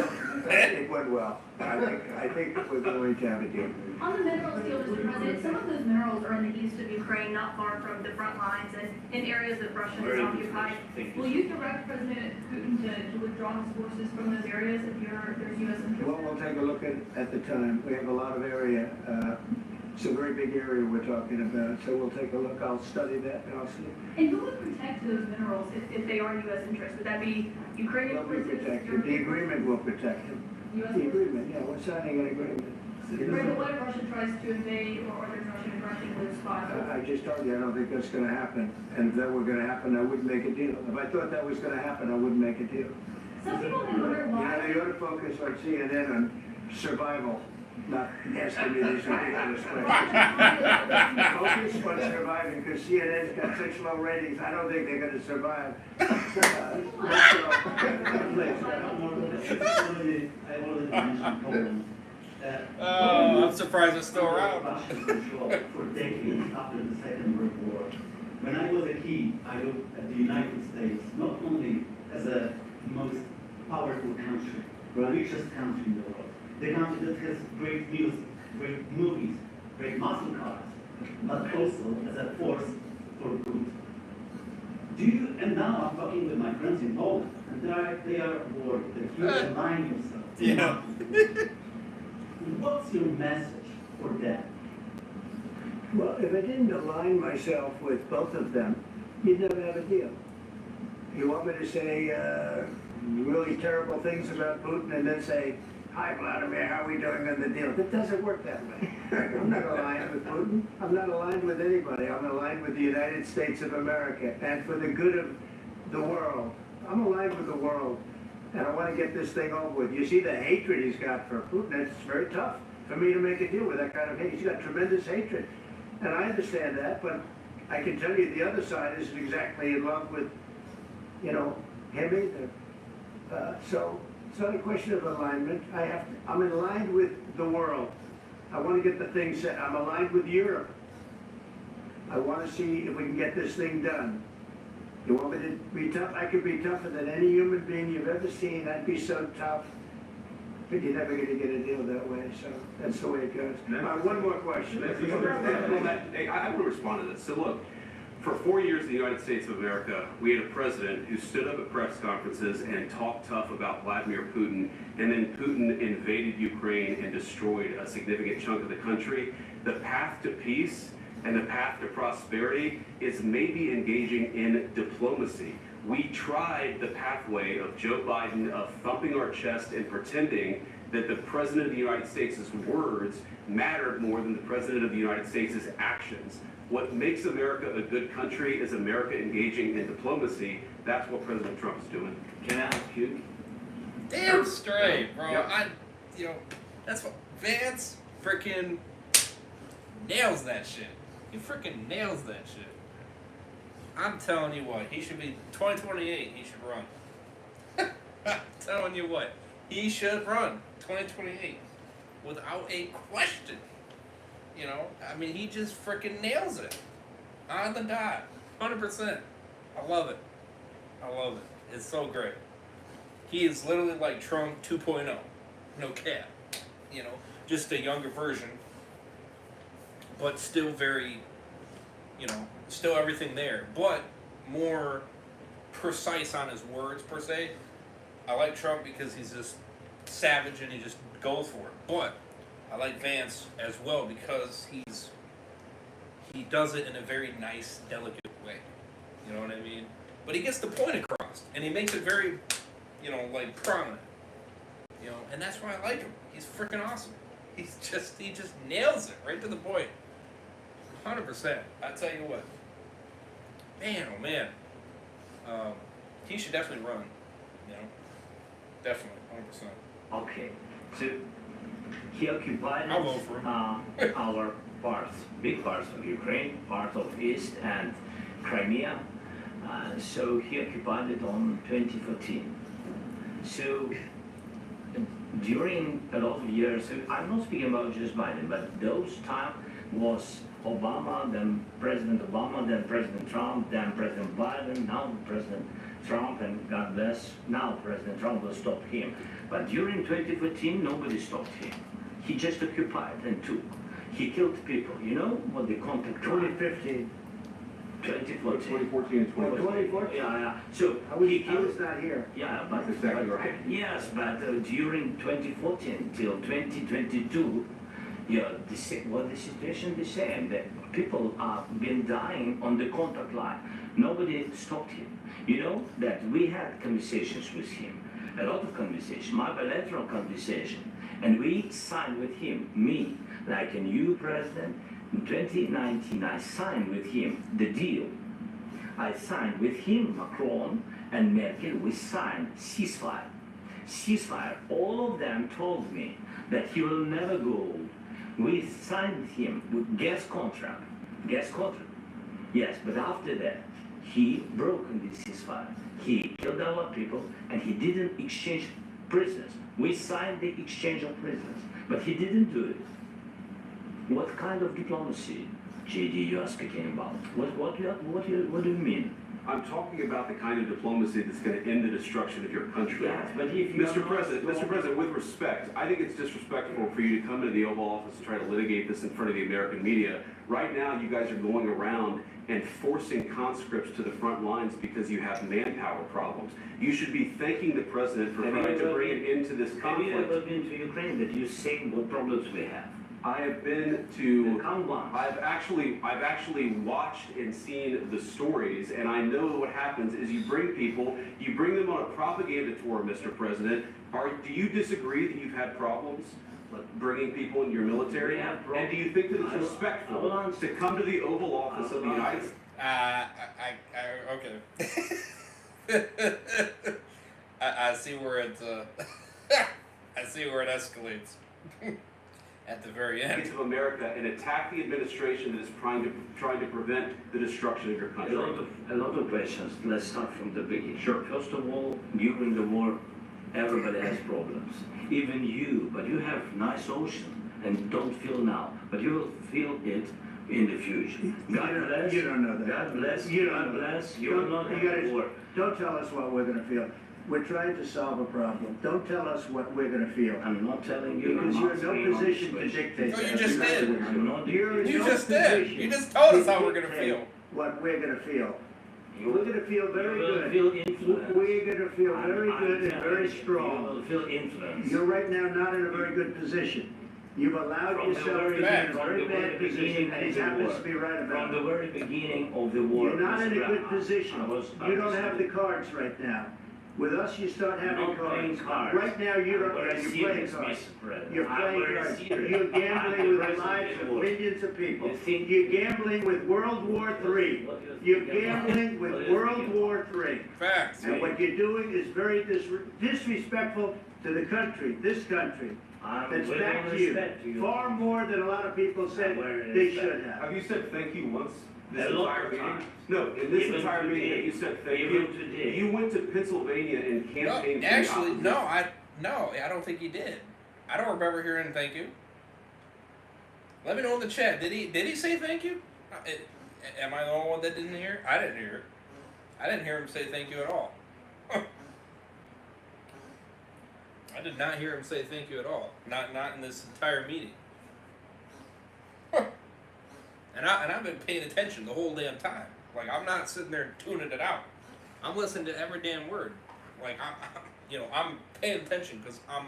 It went well. I think we're going to have a deal. On the minerals deal, Mr. President, some of those minerals are in the east of Ukraine, not far from the front lines and in areas that Russia has occupied. Will you direct President Putin to withdraw his forces from those areas if there's U.S. interest? Well, we'll take a look at the time. We have a lot of area. It's a very big area we're talking about, so we'll take a look. I'll study that and I'll see. And who would protect those minerals if they are U.S. interests? Would that be Ukrainian They'll be forces? protected. The agreement will protect them. U.S. The forces? agreement, yeah, we're signing an agreement. Right, but what if Russia tries to invade or there's Russian aggression in those spots? I just told you, I don't think that's gonna happen. And if that were gonna happen, I wouldn't make a deal. If I thought that was gonna happen, I wouldn't make a deal. Some people may wonder You know, why. they ought to focus on CNN on survival, not asking me these ridiculous questions. Focus on surviving, because CNN's got such low ratings, I don't think they're gonna survive. I already mentioned Poland. I'm surprised it's still around. Russian control for decades after the Second World War. When I was a kid, I looked at the United States not only as a most powerful country, the richest country in the world, the country that has great music, great movies, great muscle cars, but also as a force for good. And now I'm talking with my friends in Poland, and they are worried that you align yourself. Yeah. What's your message for them? Well, if I didn't align myself with both of them, you'd never have a deal. You want me to say really terrible things about Putin and then say, "Hi, Vladimir, how are we doing on the deal?" It doesn't work that way. I'm not aligned with Putin. I'm not aligned with anybody. I'm aligned with the United States of America and for the good of the world. I'm aligned with the world. And I want to get this thing over with. You see the hatred he's got for Putin. It's very tough for me to make a deal with that kind of hate. He's got tremendous hatred. And I understand that, but I can tell you the other side isn't exactly in love with, him either. So it's not a question of alignment. I'm aligned with the world. I want to get the thing set. I'm aligned with Europe. I want to see if we can get this thing done. You want me to be tough? I could be tougher than any human being you've ever seen. I'd be so tough. But you're never going to get a deal that way, so that's the way it goes. One more question. I want to respond to this. So look, for 4 years in the United States of America, we had a president who stood up at press conferences and talked tough about Vladimir Putin, and then Putin invaded Ukraine and destroyed a significant chunk of the country. The path to peace and the path to prosperity is maybe engaging in diplomacy. We tried the pathway of Joe Biden of thumping our chest and pretending that the President of the United States' words mattered more than the President of the United States' actions. What makes America a good country is America engaging in diplomacy. That's what President Trump is doing. Can I ask you? Damn straight, bro. Yep. That's what Vance freaking nails that shit. He freaking nails that shit. I'm telling you what, he should be 2028. He should run. I'm telling you what, he should run 2028 without a question. You know, I mean, he just freaking nails it on the dot, 100%. I love it. I love it. It's so great. He is literally like Trump 2.0, no cap. You know, just a younger version, but still very, you know, still everything there, but more precise on his words per se. I like Trump because he's just savage and he just goes for it. But I like Vance as well because he does it in a very nice, delicate way. You know what I mean? But he gets the point across and he makes it very, you know, like prominent. You know, and that's why I like him. He's freaking awesome. He just nails it right to the point. 100%. I tell you what. Man, oh man. He should definitely run. You know, definitely, 100%. Okay, so he occupied I'll vote for him. our parts, big parts of Ukraine, part of East and Crimea. So he occupied it on 2014. So during a lot of years, so I'm not speaking about just Biden, but those time was Obama, then President Obama, then President Trump, then President Biden, now President Trump, and God bless, now President Trump will stop him. But during 2014, nobody stopped him. He just occupied and took. He killed people. You know what the contact 2015. 2014. 2014 and 2014? Yeah. So I he killed. was not here. Yeah, but That's exactly right. yes, but during 2014 till 2022, yeah, the situation the same. That people have been dying on the contact line. Nobody stopped him. You know that we had conversations with him, a lot of conversations, my bilateral conversation, and we signed with him, me, like a new president. In 2019, I signed with him the deal. I signed with him, Macron and Merkel, we signed ceasefire. Ceasefire. All of them told me that he will never go. We signed with him with gas contract. Gas contract. Yes, but after that, he broke the ceasefire. He killed our people and he didn't exchange prisoners. We signed the exchange of prisoners, but he didn't do it. What kind of diplomacy, JD, you are speaking about? What do you mean? I'm talking about the kind of diplomacy that's going to end the destruction of your country. Yes, but if you Mr. President, with respect, I think it's disrespectful for you to come into the Oval Office and try to litigate this in front of the American media. Right now, you guys are going around and forcing conscripts to the front lines because you have manpower problems. You should be thanking the President for trying to bring an end to this conflict. Have you ever been to Ukraine that you see what problems we have? I have been to. Come once. I've actually watched and seen the stories, and I know what happens is you bring them on a propaganda tour, Mr. President. Do you disagree that you've had problems bringing people in your military? We have problems. And do you think that it's respectful to come to the Oval Office of the United States? Okay. I see where it. I see where it escalates. At the very end. Of America and attack the administration that is trying to prevent the destruction of your country. A lot of questions. Let's start from the beginning. Sure. First of all, during the war, everybody has problems. Even you, but you have nice ocean and don't feel now, but you will feel it in the future. God bless. You don't know that. God bless. God bless. You will not have war. Don't tell us what we're going to feel. We're trying to solve a problem. Don't tell us what we're going to feel. I'm not telling you. Because you're in no position to dictate No, that. you just did. I'm not You're in You no just did. position You just told us to how we're gonna dictate feel. What we're going to feel. We're going to feel very You will good. feel influence. We're going to feel very good and very You strong. will feel influence. You're right now not in a very good position. You've allowed From the yourself to very be in a from very the very bad position, beginning and he of the happens war. to be right about From the it. very beginning of the war. You're not in a Mr. good Brown, position. I was You don't have the cards right now. With us, you start having not playing cards. cards. Right now, you don't. I'm very You're playing serious, cards. Mr. President. You're I'm playing very cards. serious. You're I'm gambling the with the president lives of of the world. millions of people. You think- You're gambling with World War III. You're gambling with World War III. Facts. And what you're doing is very disrespectful to the country, this country. I'm That's willing back to to you. respect you. Far more than a lot of people said I'm willing to they respect. should have. Have you said thank you once? This A lot entire of meeting? times. No, in this Even entire meeting today. that you said thank Even you, today. you went to Pennsylvania and No, campaigned for the actually, opposition. no, I don't think he did. I don't remember hearing thank you. Let me know in the chat. Did he say thank you? Am I the only one that didn't hear it? I didn't hear it. I didn't hear him say thank you at all. I did not hear him say thank you at all. Not in this entire meeting. And I've been paying attention the whole damn time. Like, I'm not sitting there tuning it out. I'm listening to every damn word. Like, I'm paying attention because I'm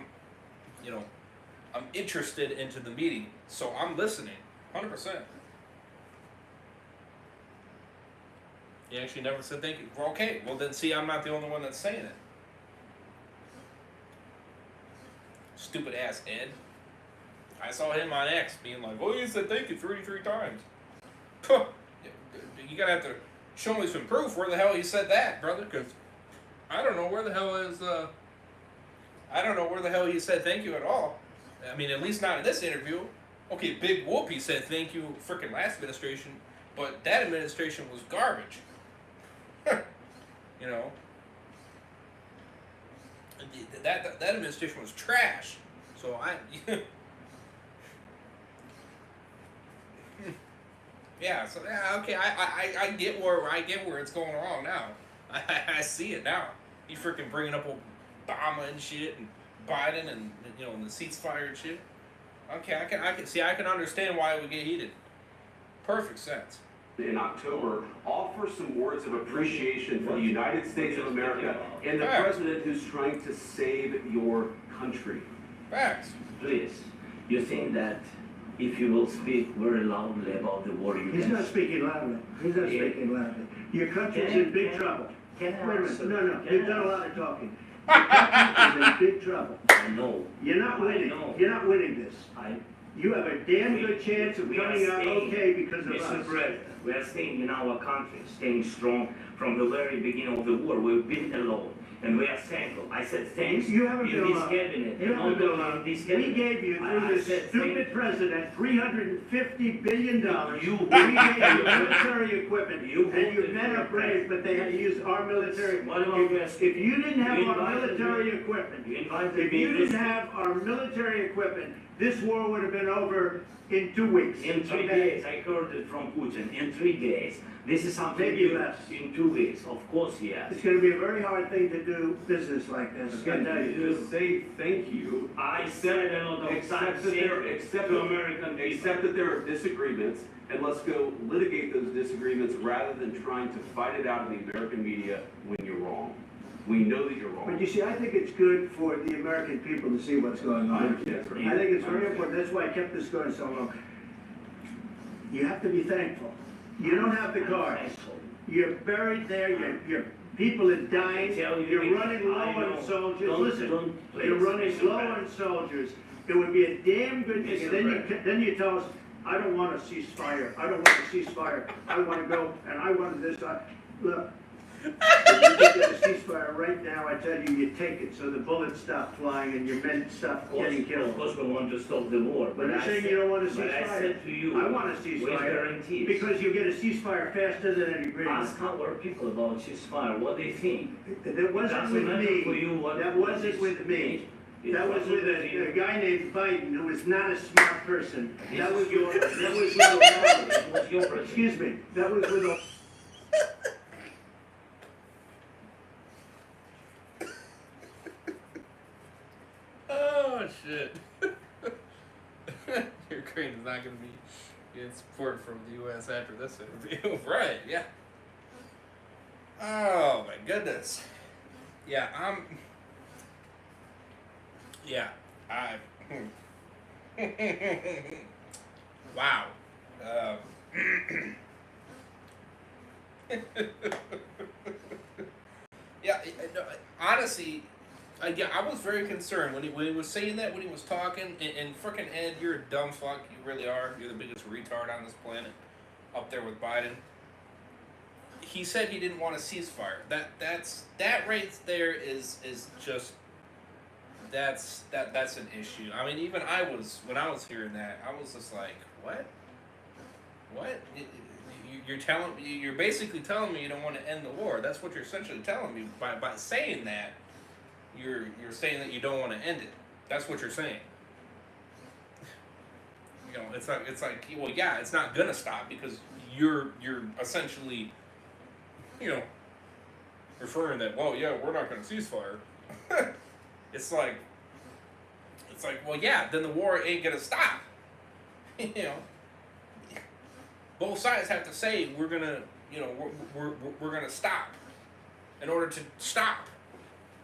interested into the meeting. So I'm listening, 100%. He actually never said thank you. Well, okay, well then see, I'm not the only one that's saying it. Stupid ass Ed. I saw him on X being like, "Oh, you said thank you 33 times." You gotta have to show me some proof where the hell he said that, brother, because I don't know where the hell is. I don't know where the hell he said thank you at all. I mean, at least not in this interview. Okay, Big Whoopie said thank you frickin' last administration, but that administration was garbage. You know, that administration was trash. So yeah. So yeah, okay. I get where it's going wrong now. I see it now. He freaking bringing up Obama and shit and Biden and and the ceasefire and shit. Okay, I can understand why it would get heated. Perfect sense. In October, offer some words of appreciation for the United States of America and the president who's trying to save your country. Facts. Please, you think that if you will speak very loudly about the war, He's not speaking loudly. He's not speaking loudly. Your country's in big trouble. Wait a minute. No. You've done a lot of talking. Your country is in big trouble. I know. You're not winning. You're not winning this. You have a damn good chance of coming out okay because of Mr. us. President, we are staying in our country, staying strong from the very beginning of the war. We've been alone, and we are thankful. I said thanks. You haven't been in this alone. cabinet. You haven't been alone. This We cabinet. gave you, through this stupid president, $350 billion. You We gave you military equipment. You And your voted men for are brave, but they had to use our military. What about If you didn't have You our invited military me. equipment, You invited if me you this- didn't have our military equipment, this war would have been over in 2 weeks. In 3 Okay? days, I heard it from Putin. In 3 days, this is something Maybe new. less. In 2 weeks, of course, yes. It's gonna be a very hard thing to do business like this. I tell you. Just say thank you. I said a lot of times to American people. Accept that there are disagreements, and let's go litigate those disagreements rather than trying to fight it out in the American media when you're wrong. We know that you're wrong. But you see, I think it's good for the American people to see what's going on. I think it's very important. That's why I kept this going so long. You have to be thankful. You don't have the cards. You're buried there. Your people are dying. You're running low on soldiers. Listen, you're running low on soldiers. It would be a damn good thing. Then you tell us, I don't want a ceasefire. I don't want a ceasefire. I want to go and I want this. Look. If you get a ceasefire right now, I tell you, you take it so the bullets stop flying and your men stop getting killed. Of course, we want to stop the war. But you're saying you don't want a But I ceasefire. said to you, I want a with ceasefire guarantees. because you get a ceasefire faster than an agreement. Ask our people about ceasefire, what they think. That wasn't Doesn't with matter for you me. what- That wasn't with me. That was with a guy named Biden who was not a smart person. That was with It was your president. excuse me. That was with Oh shit. Ukraine is not going to be getting support from the U.S. after this interview. Right, yeah. Oh my goodness. Yeah, wow. Yeah, no, honestly, I was very concerned when he was saying that, when he was talking, and frickin' Ed, you're a dumb fuck, you really are. You're the biggest retard on this planet, up there with Biden. He said he didn't want a ceasefire. That right there is just that's an issue. I mean, even when I was hearing that, I was just like, what? you're basically telling me you don't want to end the war. That's what you're essentially telling me by saying that. You're saying that you don't want to end it. That's what you're saying. You know, it's like well, yeah, it's not gonna stop because you're essentially, you know, referring that, well, yeah, we're not gonna ceasefire. it's like well, yeah, then the war ain't gonna stop. You know, both sides have to say we're gonna, you know, we're gonna stop in order to stop.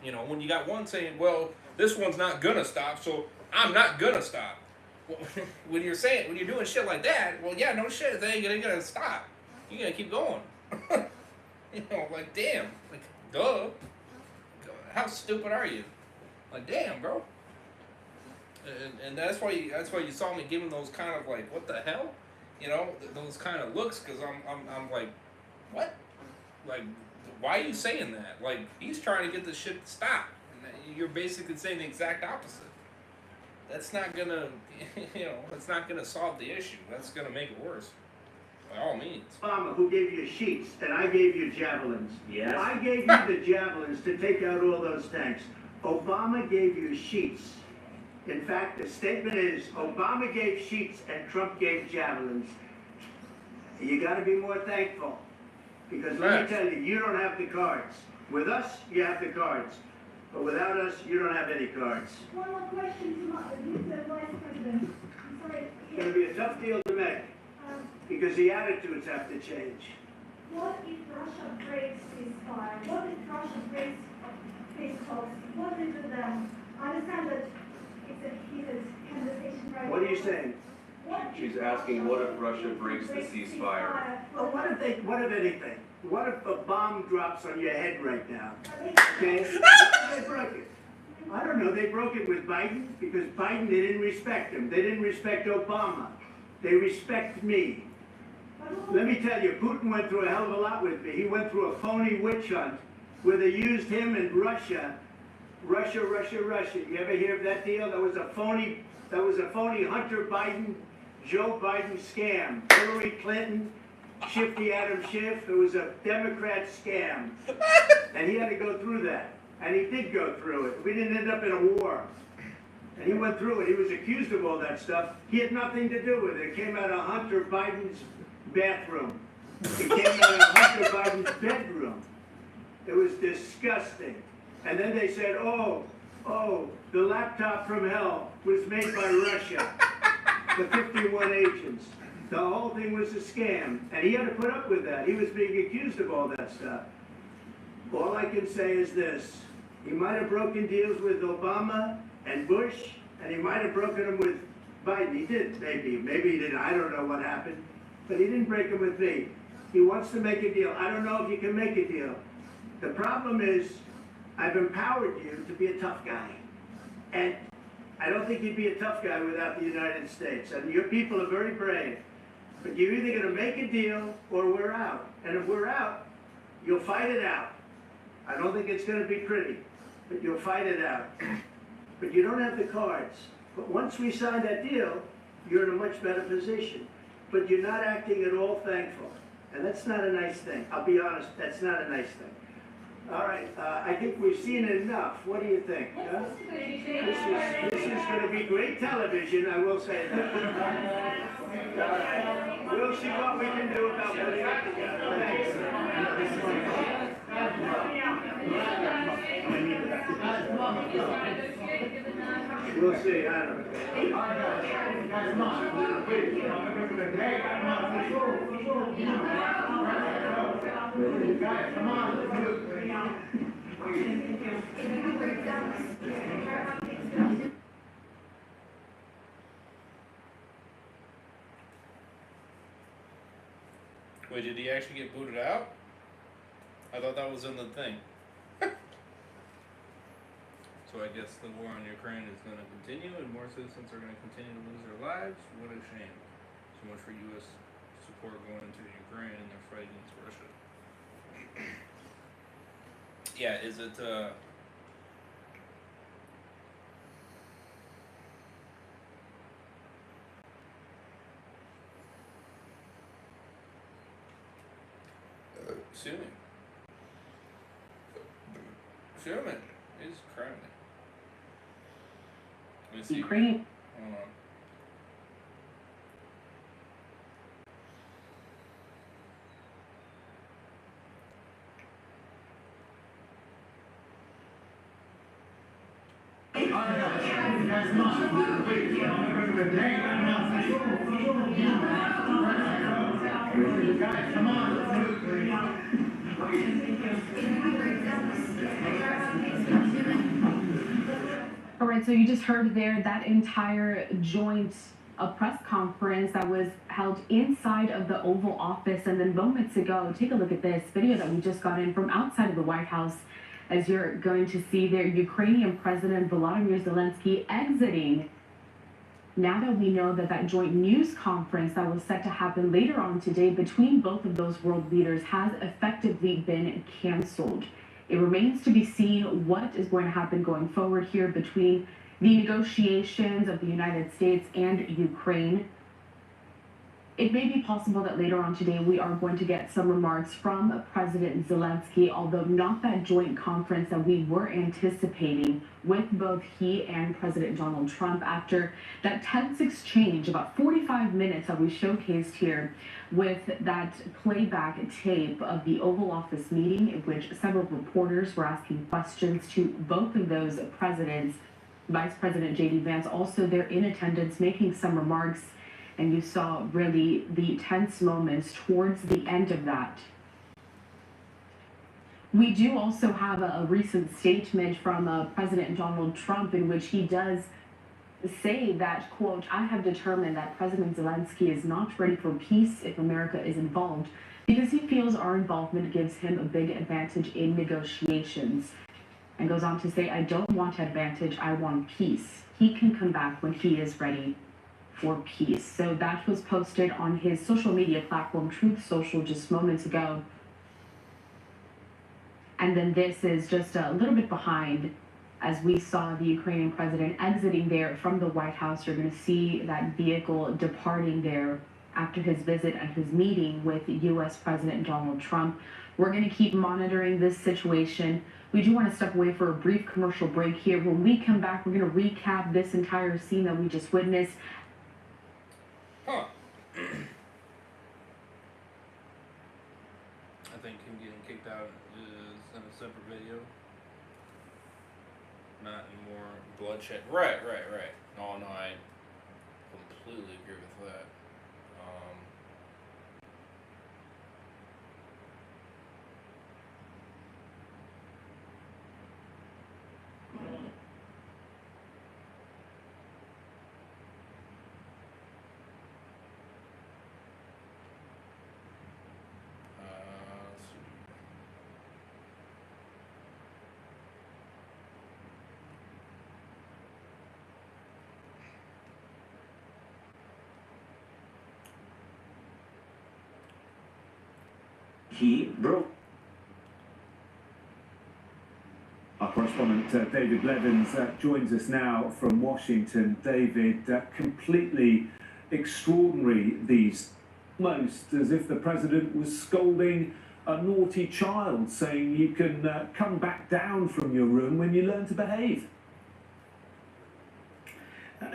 You know, when you got one saying, well, this one's not gonna stop, so I'm not gonna stop. Well, when you're doing shit like that, well, yeah, no shit, they ain't gonna stop. You're gonna keep going. You know, like, damn, like, duh. How stupid are you? Like, damn, bro. And that's why you saw me giving those kind of like, what the hell, you know, those kind of looks, because I'm like, what? Like, why are you saying that? Like, he's trying to get this shit to stop. And you're basically saying the exact opposite. That's not gonna, you know, that's not gonna solve the issue. That's gonna make it worse. By all means. Obama, who gave you sheets, and I gave you javelins. Yes. I gave you the javelins to take out all those tanks. Obama gave you sheets. In fact, the statement is, Obama gave sheets and Trump gave javelins. You gotta be more thankful. Because let me tell you, you don't have the cards. With us, you have the cards. But without us, you don't have any cards. One more question to Mr. Vice President. I'm sorry. It's going to be a tough deal to make because the attitudes have to change. What if Russia breaks ceasefire? What if Russia breaks peace talks? What is it then? I understand that it's a heated conversation right now. What are you saying? She's asking, what if Russia breaks the ceasefire? Well, what if anything? What if a bomb drops on your head right now? Okay? They broke it. I don't know. They broke it with Biden because Biden, they didn't respect him. They didn't respect Obama. They respect me. Let me tell you, Putin went through a hell of a lot with me. He went through a phony witch hunt where they used him and Russia. Russia. You ever hear of that deal? That was a phony Hunter Biden, Joe Biden scam. Hillary Clinton, Shifty Adam Schiff. It was a Democrat scam. And he had to go through that. And he did go through it. We didn't end up in a war. And he went through it. He was accused of all that stuff. He had nothing to do with it. It came out of Hunter Biden's bathroom. It came out of Hunter Biden's bedroom. It was disgusting. And then they said, oh, the laptop from hell was made by Russia. The 51 agents. The whole thing was a scam. And he had to put up with that. He was being accused of all that stuff. All I can say is this. He might have broken deals with Obama and Bush, and he might have broken them with Biden. He did, maybe. Maybe he didn't. I don't know what happened. But he didn't break them with me. He wants to make a deal. I don't know if you can make a deal. The problem is, I've empowered you to be a tough guy. And I don't think you'd be a tough guy without the United States. And your people are very brave. But you're either going to make a deal or we're out. And if we're out, you'll fight it out. I don't think it's going to be pretty, but you'll fight it out. But you don't have the cards. But once we sign that deal, you're in a much better position. But you're not acting at all thankful. And that's not a nice thing. I'll be honest, that's not a nice thing. All right, I think we've seen enough. What do you think? Huh? This is going to be great television, I will say that. All right. We'll see what we can do about putting it together. Thanks. We'll see, I don't Wait, did he actually get booted out? I thought that was in the thing. So I guess the war on Ukraine is going to continue and more citizens are going to continue to lose their lives. What a shame. So much for U.S. support going into Ukraine and their fight against Russia. Yeah, is it, Sue me. Sue me. He's crying. Let me see. Ukraine. Hold on. All right, so you just heard there that entire joint press conference that was held inside of the Oval Office. And then moments ago, take a look at this video that we just got in from outside of the White House, as you're going to see there, Ukrainian President Volodymyr Zelensky exiting. Now that we know that that joint news conference that was set to happen later on today between both of those world leaders has effectively been canceled. It remains to be seen what is going to happen going forward here between the negotiations of the United States and Ukraine. It may be possible that later on today we are going to get some remarks from President Zelensky, although not that joint conference that we were anticipating with both he and President Donald Trump after that tense exchange, about 45 minutes that we showcased here with that playback tape of the Oval Office meeting in which several reporters were asking questions to both of those presidents. Vice President J.D. Vance also there in attendance making some remarks. And you saw really the tense moments towards the end of that. We do also have a recent statement from President Donald Trump in which he does say that, quote, I have determined that President Zelensky is not ready for peace if America is involved because he feels our involvement gives him a big advantage in negotiations. And goes on to say, I don't want advantage, I want peace. He can come back when he is ready for peace. So that was posted on his social media platform, Truth Social, just moments ago. And then this is just a little bit behind as we saw the Ukrainian president exiting there from the White House. You're going to see that vehicle departing there after his visit and his meeting with U.S. President Donald Trump. We're going to keep monitoring this situation. We do want to step away for a brief commercial break here. When we come back, we're going to recap this entire scene that we just witnessed. Huh. I think him getting kicked out is in a separate video. Not in more bloodshed. Right. No, I completely agree with that. He broke. Our correspondent David Levins joins us now from Washington. David, completely extraordinary these, almost as if the president was scolding a naughty child, saying you can come back down from your room when you learn to behave.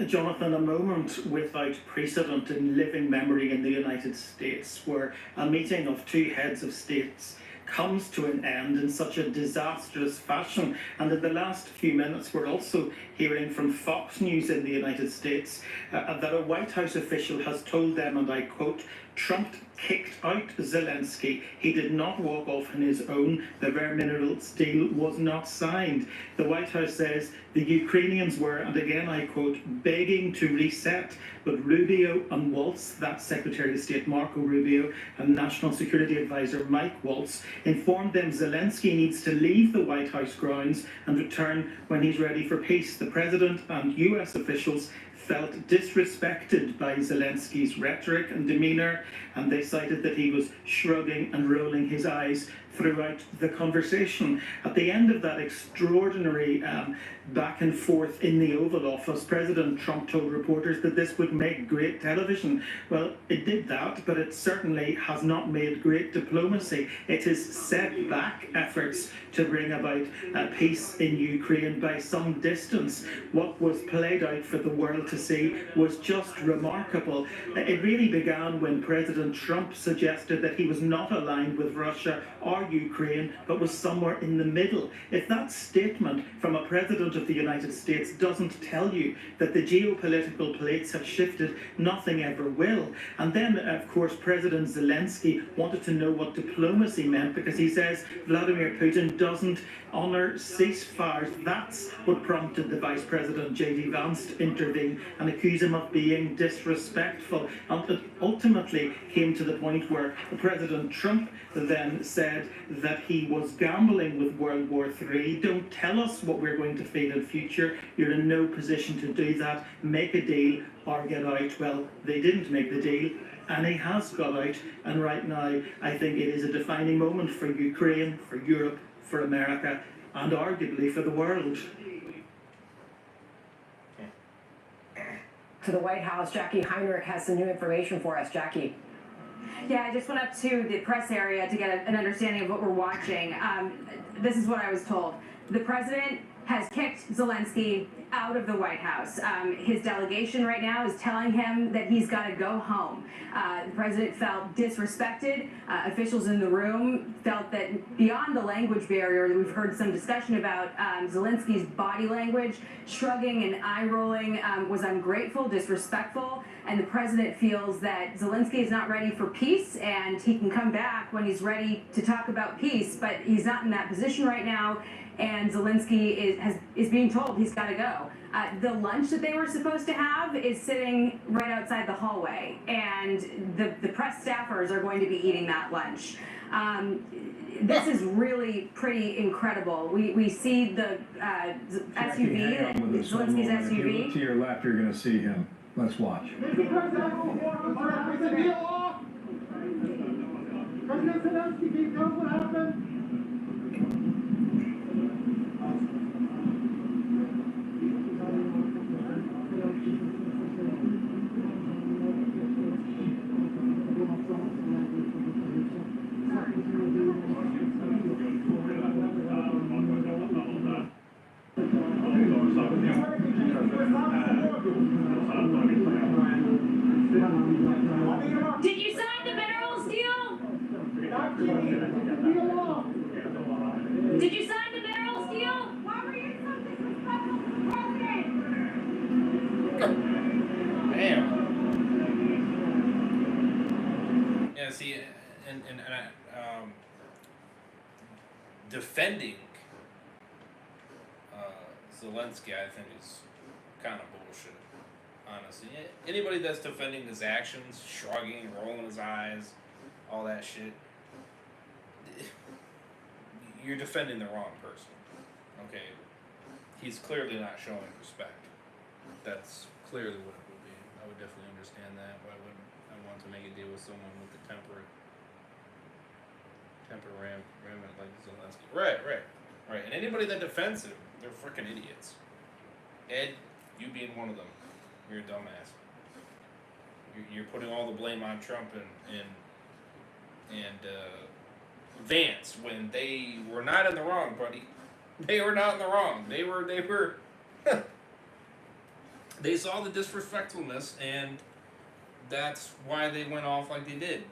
Jonathan, a moment without precedent in living memory in the United States, where a meeting of two heads of states comes to an end in such a disastrous fashion. And in the last few minutes, we're also hearing from Fox News in the United States that a White House official has told them, and I quote, Trump kicked out Zelensky. He did not walk off on his own. The rare minerals deal was not signed. The White House says the Ukrainians were, and again I quote, begging to reset, but Rubio and Waltz, that's Secretary of State Marco Rubio, and National Security Advisor Mike Waltz, informed them Zelensky needs to leave the White House grounds and return when he's ready for peace. The president and US officials felt disrespected by Zelensky's rhetoric and demeanour, and they cited that he was shrugging and rolling his eyes. throughout the conversation. At the end of that extraordinary back and forth in the Oval Office, President Trump told reporters that this would make great television. Well, it did that, but it certainly has not made great diplomacy. It has set back efforts to bring about peace in Ukraine by some distance. What was played out for the world to see was just remarkable. It really began when President Trump suggested that he was not aligned with Russia or Ukraine, but was somewhere in the middle. If that statement from a President of the United States doesn't tell you that the geopolitical plates have shifted, nothing ever will. And then, of course, President Zelensky wanted to know what diplomacy meant, because he says Vladimir Putin doesn't honour ceasefires. That's what prompted the Vice President J.D. Vance to intervene and accuse him of being disrespectful. And it ultimately came to the point where President Trump then said that he was gambling with World War III. Don't tell us what we're going to feel in future. You're in no position to do that. Make a deal or get out. Well, they didn't make the deal, and he has got out. And right now, I think it is a defining moment for Ukraine, for Europe, for America, and arguably for the world. To the White House, Jackie Heinrich has some new information for us. Jackie. Yeah, I just went up to the press area to get an understanding of what we're watching. This is what I was told. The president has kicked Zelensky out of the White House. His delegation right now is telling him that he's got to go home. The president felt disrespected. Officials in the room felt that beyond the language barrier, we've heard some discussion about Zelensky's body language, shrugging and eye-rolling was ungrateful, disrespectful, and the president feels that Zelensky is not ready for peace, and he can come back when he's ready to talk about peace, but he's not in that position right now, and Zelensky is being told he's got to go. The lunch that they were supposed to have is sitting right outside the hallway, and the press staffers are going to be eating that lunch. This is really pretty incredible. We see the SUV, Zelensky's If you look SUV. to your left, you're going to see him. Let's watch. President Zelensky, can you tell us what happened? Did you sign the minerals deal? Did you sign the minerals deal? Why were you so disrespectful to the president? Damn. Yeah, see, and defending Zelensky, I think, is kind of bullshit, honestly. Anybody that's defending his actions, shrugging, rolling his eyes, all that shit, you're defending the wrong person. Okay? He's clearly not showing respect. That's clearly what it would be. I would definitely understand that. Why would I want to make a deal with someone with the temperament like Zelensky? Right. And anybody that defends him, they're freaking idiots. Ed, you being one of them, you're a dumbass. You're putting all the blame on Trump and Vance when they were not in the wrong, buddy. They were not in the wrong. They were. They saw the disrespectfulness, and that's why they went off like they did.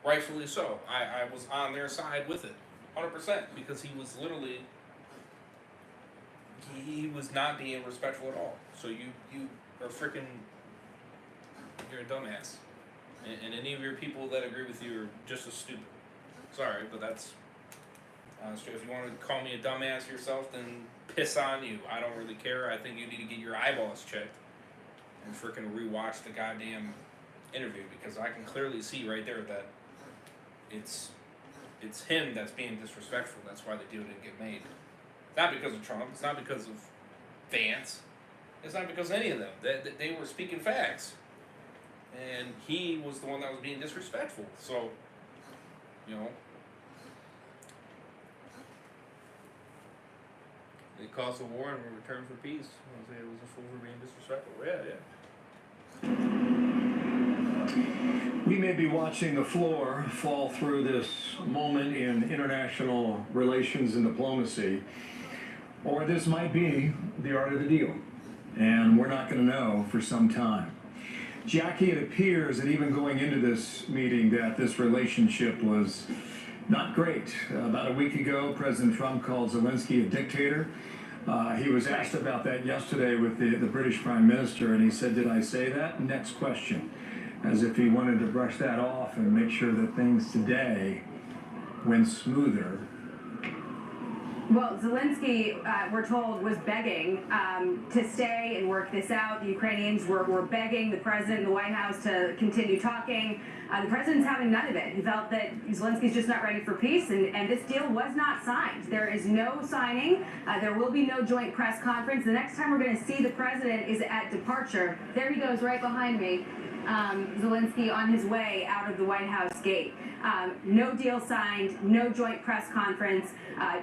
Rightfully so. I was on their side with it, 100%, because he was literally. He was not being respectful at all. So you are freaking. You're a dumbass. And any of your people that agree with you are just as stupid. Sorry, but that's straight. If you want to call me a dumbass yourself, then piss on you. I don't really care. I think you need to get your eyeballs checked and freaking rewatch the goddamn interview, because I can clearly see right there that it's him that's being disrespectful. That's why the deal didn't get made. Not because of Trump. It's not because of Vance. It's not because of any of them. They were speaking facts. And he was the one that was being disrespectful. So, It caused a war and we returned for peace. I'll say it was a fool for being disrespectful. Yeah. We may be watching the floor fall through this moment in international relations and diplomacy, or this might be the art of the deal, and we're not going to know for some time. Jackie, it appears that even going into this meeting that this relationship was not great. About a week ago, President Trump called Zelensky a dictator. He was asked about that yesterday with the British Prime Minister, and he said, "Did I say that?" Next question. As if he wanted to brush that off and make sure that things today went smoother. Well, Zelensky, we're told, was begging to stay and work this out. The Ukrainians were begging the president and the White House to continue talking. The president's having none of it. He felt that Zelensky's just not ready for peace, and this deal was not signed. There is no signing. There will be no joint press conference. The next time we're going to see the president is at departure. There he goes right behind me. Zelensky on his way out of the White House gate. No deal signed, no joint press conference,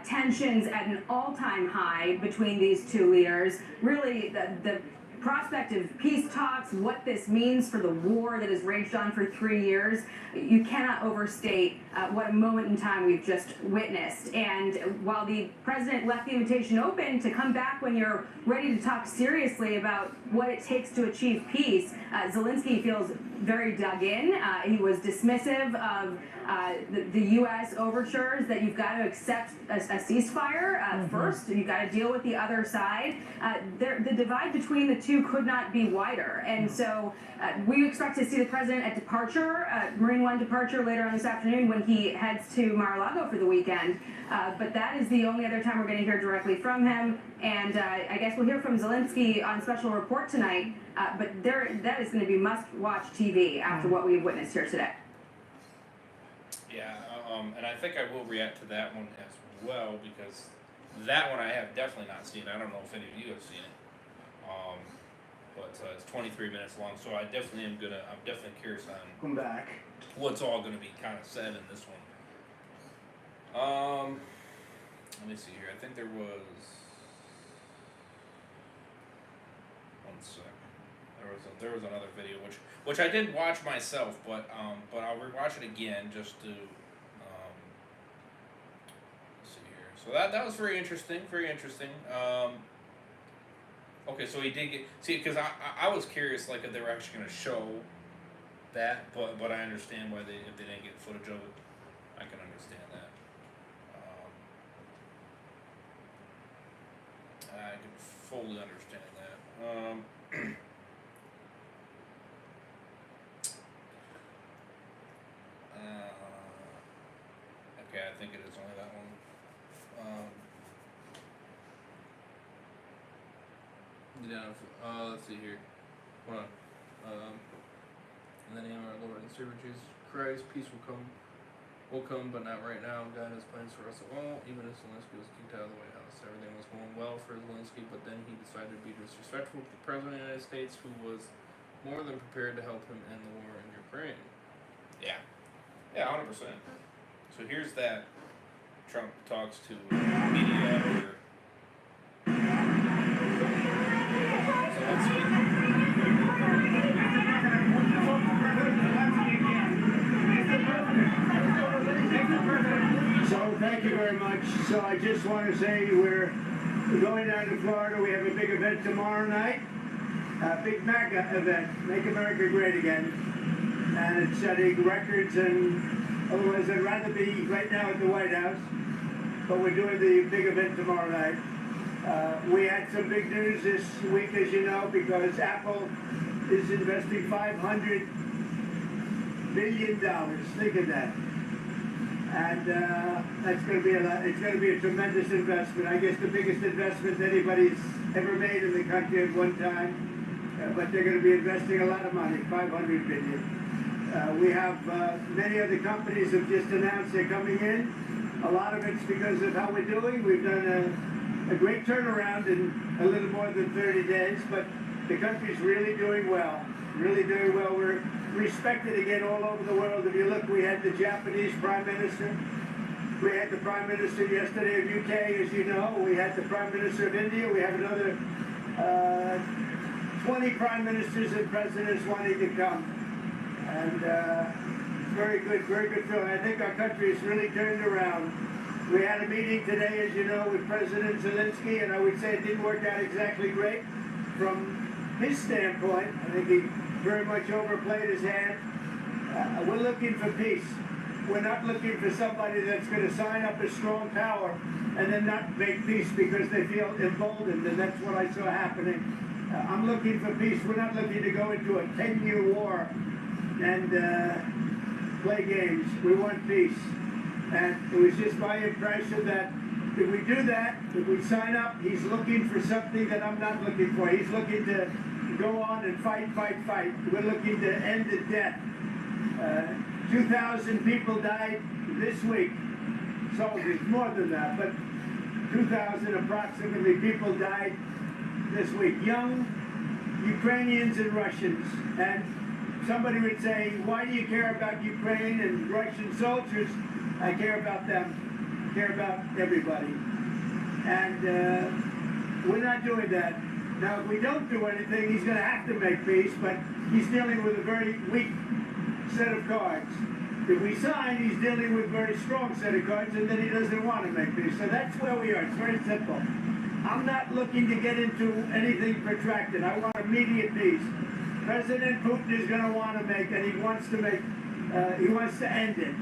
tensions at an all-time high between these two leaders. Really, the prospect of peace talks, what this means for the war that has raged on for 3 years, you cannot overstate what a moment in time we've just witnessed. And while the president left the invitation open to come back when you're ready to talk seriously about what it takes to achieve peace, Zelensky feels very dug in. He was dismissive of the U.S. overtures that you've got to accept a ceasefire first, and you've got to deal with the other side. The divide between the two could not be wider, and so we expect to see the president at departure, Marine One departure later on this afternoon when he heads to Mar-a-Lago for the weekend. But that is the only other time we're going to hear directly from him, and I guess we'll hear from Zelensky on special report tonight. But that is going to be must-watch TV after what we've witnessed here today. Yeah, and I think I will react to that one as well, because that one I have definitely not seen. I don't know if any of you have seen it. But it's 23 minutes long, so I'm definitely curious on Come back. what's all going to be kind of said in this one. Let me see here. I think there was one sec. There was another video which I did watch myself, but I'll rewatch it again just to let's see here. So that was very interesting. Okay, so he did get because I was curious like if they were actually going to show that, but I understand why if they didn't get footage of it. I can understand that. I can fully understand that. Okay, I think it is only that one. Let's see here. Hold on. In the name of our Lord and Savior Jesus Christ, peace will come, but not right now. God has plans for us all. Even if Zelensky was kicked out of the White House, everything was going well for Zelensky, but then he decided to be disrespectful to the President of the United States, who was more than prepared to help him end the war in Ukraine. Yeah, 100%. So here's that Trump talks to media over. So thank you very much. So I just want to say we're going down to Florida. We have a big event tomorrow night. A big MAGA event, Make America Great Again. And it's setting records, and otherwise I'd rather be right now at the White House. But we're doing the big event tomorrow night. We had some big news this week, as you know, because Apple is investing $500 billion. Think of that. And that's going to be it's going to be a tremendous investment. I guess the biggest investment anybody's ever made in the country at one time. But they're going to be investing a lot of money, $500 billion. We have many other companies have just announced they're coming in. A lot of it's because of how we're doing. We've done a great turnaround in a little more than 30 days, but the country's really doing well. Really doing well. We're respected again all over the world. If you look, we had the Japanese Prime Minister We had the Prime Minister yesterday of UK, as you know. We had the Prime Minister of India. We have another 20 Prime Ministers and Presidents wanting to come. And very good feeling. I think our country has really turned around. We had a meeting today, as you know, with President Zelensky, and I would say it didn't work out exactly great from his standpoint. I think he very much overplayed his hand. We're looking for peace. We're not looking for somebody that's going to sign up a strong power and then not make peace because they feel emboldened, and that's what I saw happening. I'm looking for peace. We're not looking to go into a 10-year war and play games. We want peace. And it was just my impression that if we do that, if we sign up, he's looking for something that I'm not looking for. He's looking to go on and fight. We're looking to end the death. 2,000 people died this week. Soldiers, more than that, but 2,000 approximately people died this week. Young Ukrainians and Russians. And somebody would say, why do you care about Ukraine and Russian soldiers? I care about them. I care about everybody. And we're not doing that. Now, if we don't do anything, he's going to have to make peace, but he's dealing with a very weak set of cards. If we sign, he's dealing with a very strong set of cards, and then he doesn't want to make peace. So that's where we are. It's very simple. I'm not looking to get into anything protracted. I want immediate peace. President Putin is going to want to make, and he wants to end it.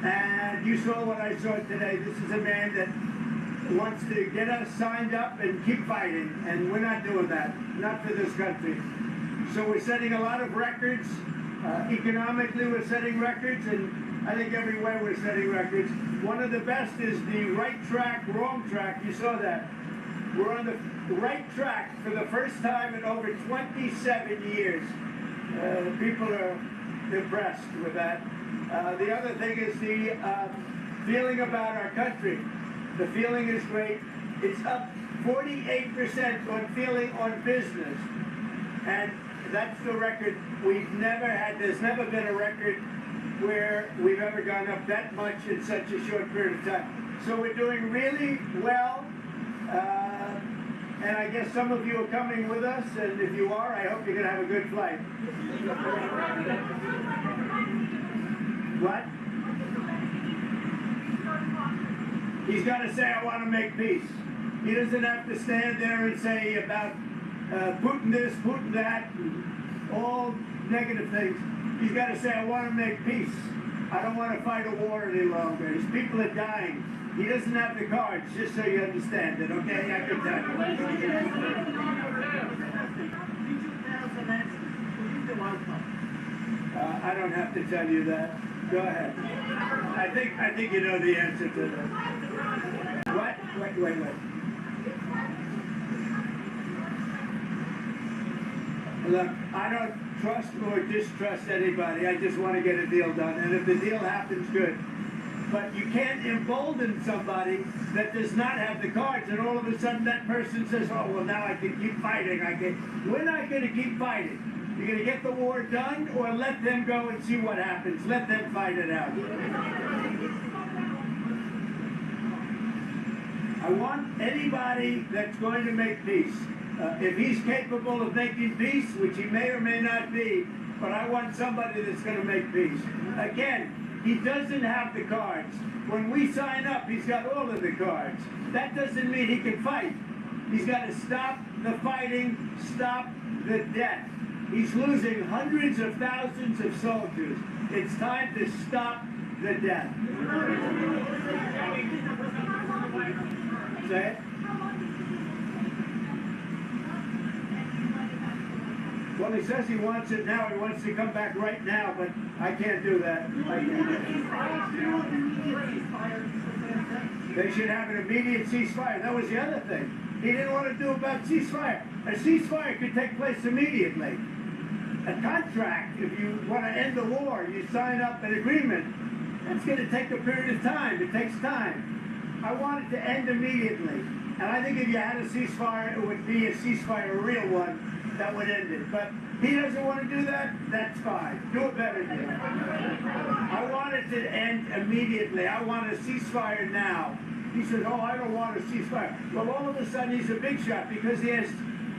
And you saw what I saw today. This is a man that wants to get us signed up and keep fighting, and we're not doing that. Not for this country. So we're setting a lot of records. Economically, we're setting records, and I think every way we're setting records. One of the best is the right track, wrong track. You saw that. We're on the right track for the first time in over 27 years. People are impressed with that. The other thing is the feeling about our country. The feeling is great. It's up 48% on feeling on business. And that's the record we've never had. There's never been a record where we've ever gone up that much in such a short period of time. So we're doing really well. And I guess some of you are coming with us, and if you are, I hope you're going to have a good flight. What? He's got to say, I want to make peace. He doesn't have to stand there and say about Putin this, Putin that, all negative things. He's got to say, I want to make peace. I don't want to fight a war any longer. His people are dying. He doesn't have the cards, just so you understand it, okay? I can tell you. I don't have to tell you that. Go ahead. I think you know the answer to that. What? Wait. Look, I don't trust or distrust anybody. I just want to get a deal done. And if the deal happens, good. But you can't embolden somebody that does not have the cards, and all of a sudden that person says, oh, well, now I can keep fighting. We're not going to keep fighting. You're going to get the war done, or let them go and see what happens. Let them fight it out. I want anybody that's going to make peace. If he's capable of making peace, which he may or may not be, but I want somebody that's going to make peace. Again, he doesn't have the cards. When we sign up, he's got all of the cards. That doesn't mean he can fight. He's got to stop the fighting, stop the death. He's losing hundreds of thousands of soldiers. It's time to stop the death. Say it. Well, he says he wants it now. He wants to come back right now, but I can't do that. They should have an immediate ceasefire. That was the other thing. He didn't want to do about ceasefire. A ceasefire could take place immediately. A contract, if you want to end the war, you sign up an agreement. That's going to take a period of time. It takes time. I want it to end immediately. And I think if you had a ceasefire, it would be a ceasefire, a real one, that would end it. But he doesn't want to do that, that's fine. Do it better, Jim. I want it to end immediately. I want a ceasefire now. He says, oh, I don't want a ceasefire. Well, all of a sudden he's a big shot because he has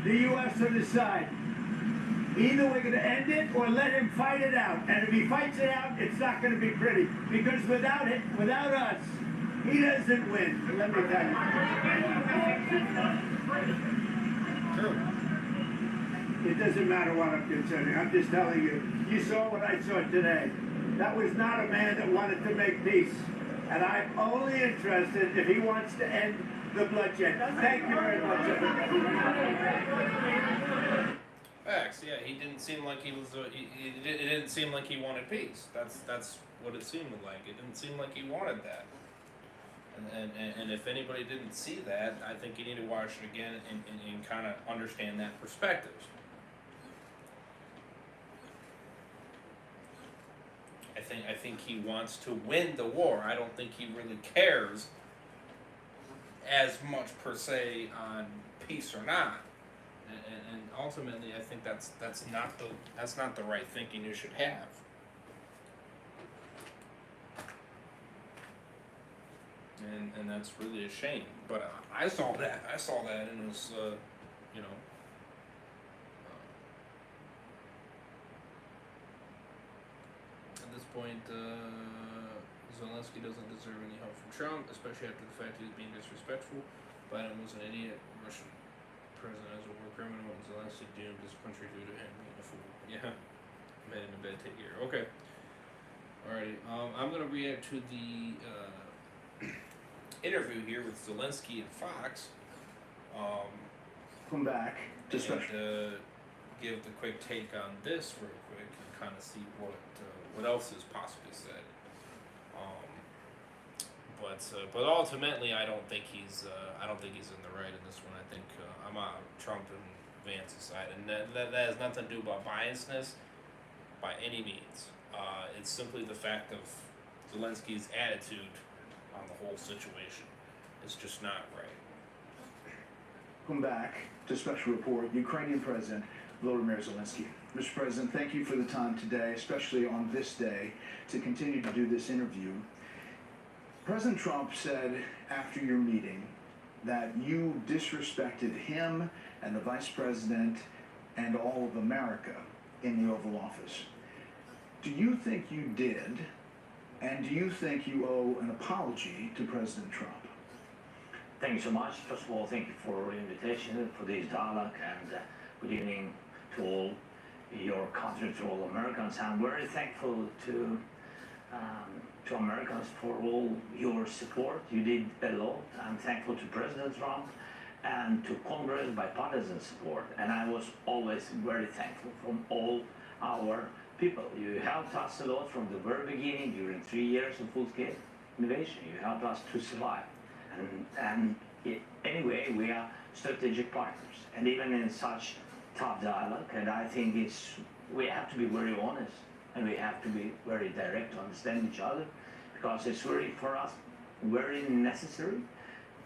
the U.S. on his side. Either we're going to end it or let him fight it out. And if he fights it out, it's not going to be pretty. Because without us, he doesn't win. Let me tell you. It doesn't matter what I'm considering. I'm just telling you. You saw what I saw today. That was not a man that wanted to make peace. And I'm only interested if he wants to end the bloodshed. Thank you very much, everybody. Facts, yeah, he didn't seem like he was. It didn't seem like he wanted peace. That's what it seemed like. It didn't seem like he wanted that. And if anybody didn't see that, I think you need to watch it again and kind of understand that perspective. I think he wants to win the war. I don't think he really cares as much per se on peace or not. And ultimately, I think that's not the right thinking you should have. And that's really a shame. But I saw that, and it was, you know. At this point, Zelensky doesn't deserve any help from Trump, especially after the fact he was being disrespectful. Biden was an idiot. Russian president as a war criminal, and Zelensky doomed his country due to him being a fool. Yeah, made in a bad take here. Okay. Alrighty. I'm gonna react to the interview here with Zelensky and Fox. Come back. Just give the quick take on this real quick and kind of see what else is possibly said. But ultimately, I don't think he's in the right in this one. I think I'm on Trump and Vance's side, and that has nothing to do about biasness by any means. It's simply the fact of Zelensky's attitude on the whole situation. It's just not right. Welcome back to Special Report. Ukrainian President Volodymyr Zelensky. Mr. President, thank you for the time today, especially on this day, to continue to do this interview. President Trump said after your meeting that you disrespected him and the Vice President and all of America in the Oval Office. Do you think you did, and do you think you owe an apology to President Trump? Thank you so much. First of all, thank you for your invitation, for this dialogue, and good evening to all your country, to all Americans. I'm very thankful to Americans for all your support. You did a lot. I'm thankful to President Trump and to Congress bipartisan support. And I was always very thankful from all our people. You helped us a lot from the very beginning during 3 years of full-scale innovation. You helped us to survive. Anyway, we are strategic partners. And even in such tough dialogue, and I think we have to be very honest and we have to be very direct to understand each other, because it's really, for us, very necessary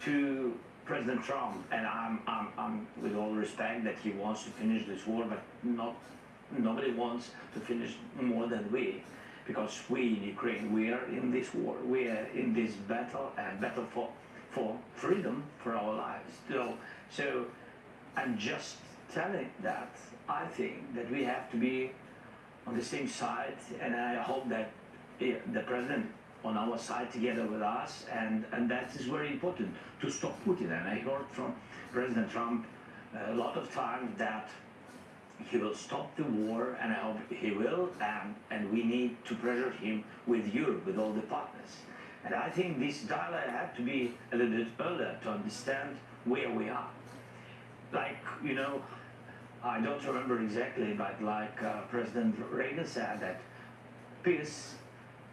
to President Trump, and I'm with all respect that he wants to finish this war, but nobody wants to finish more than we, because we in Ukraine, we are in this war, we are in this battle, and battle for freedom, for our lives. So I'm just telling that I think that we have to be on the same side, and I hope that the President on our side together with us, and that is very important to stop Putin. And I heard from President Trump a lot of times that he will stop the war, and I hope he will, and we need to pressure him with Europe, with all the partners. And I think this dialogue have to be a little bit earlier to understand where we are. Like, you know, I don't remember exactly, but like President Reagan said, that peace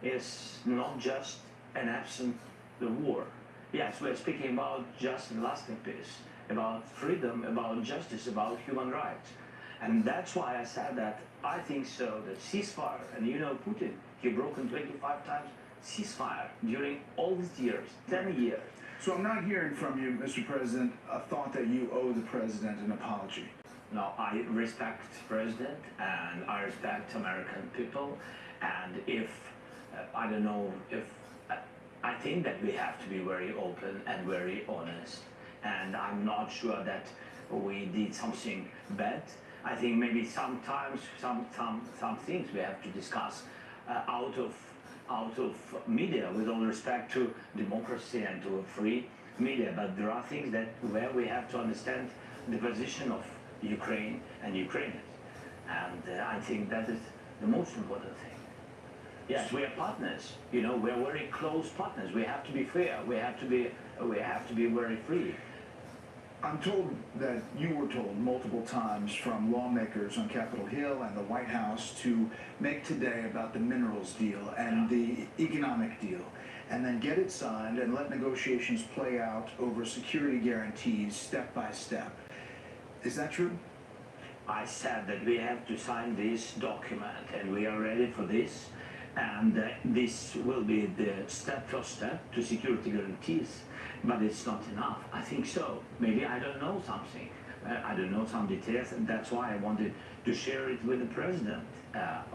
is not just an absence of war. Yes, we're speaking about just and lasting peace, about freedom, about justice, about human rights. And that's why I said that I think so, that ceasefire, and you know Putin, he broken 25 times ceasefire during all these years, 10 years. So I'm not hearing from you, Mr. President, a thought that you owe the President an apology. No, I respect President and I respect American people. And if, I don't know, if, I think that we have to be very open and very honest. And I'm not sure that we did something bad. I think maybe sometimes some things we have to discuss out of media, with all respect to democracy and to a free media. But there are things that where we have to understand the position of Ukraine and Ukrainians. And I think that is the most important thing. Yes, we are partners. You know, we are very close partners. We have to be fair. We have to be very free. I'm told that you were told multiple times from lawmakers on Capitol Hill and the White House to make today about the minerals deal and the economic deal, and then get it signed and let negotiations play out over security guarantees step by step. Is that true? I said that we have to sign this document and we are ready for this. And this will be the first step to security guarantees, but it's not enough. I think so. Maybe I don't know something. I don't know some details, and that's why I wanted to share it with the president,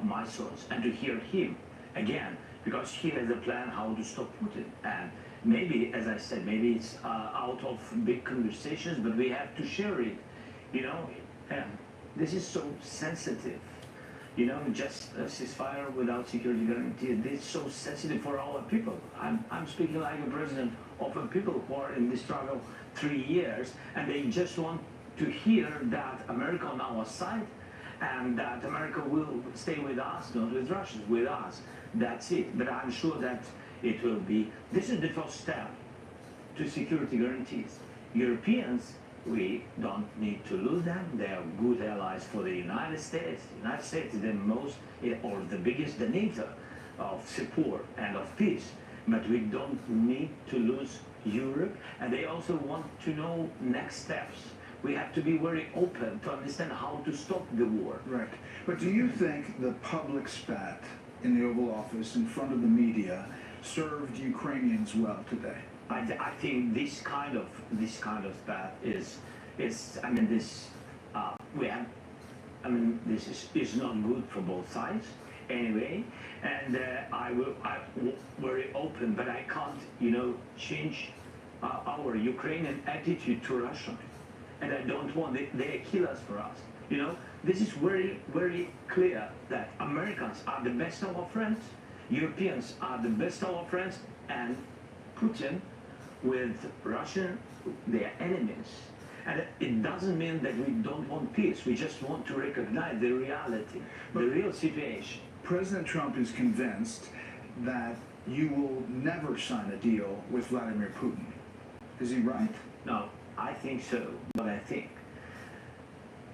my thoughts, and to hear him again, because he has a plan how to stop Putin. And maybe, as I said, maybe it's out of big conversations, but we have to share it. You know, this is so sensitive. You know, just a ceasefire without security guarantee. This is so sensitive for our people. I'm speaking like a president of a people who are in this struggle 3 years, and they just want to hear that America on our side, and that America will stay with us, not with Russia, with us. That's it. But I'm sure that it will be. This is the first step to security guarantees. Europeans, we don't need to lose them. They are good allies for the United States. The United States is the most, or the biggest donator of support and of peace. But we don't need to lose Europe. And they also want to know next steps. We have to be very open to understand how to stop the war. Right. But do you think the public spat in the Oval Office in front of the media served Ukrainians well today? I think this kind of spat is I mean this this is not good for both sides anyway, and I'm very open, but I can't change our Ukrainian attitude to Russia, and I don't want they kill us for us. This is very clear that Americans are the best of our friends, Europeans are the best of our friends, and Putin with Russia, they are enemies. And it doesn't mean that we don't want peace. We just want to recognize the reality, the real situation. President Trump is convinced that you will never sign a deal with Vladimir Putin. Is he right? No, I think so. But I think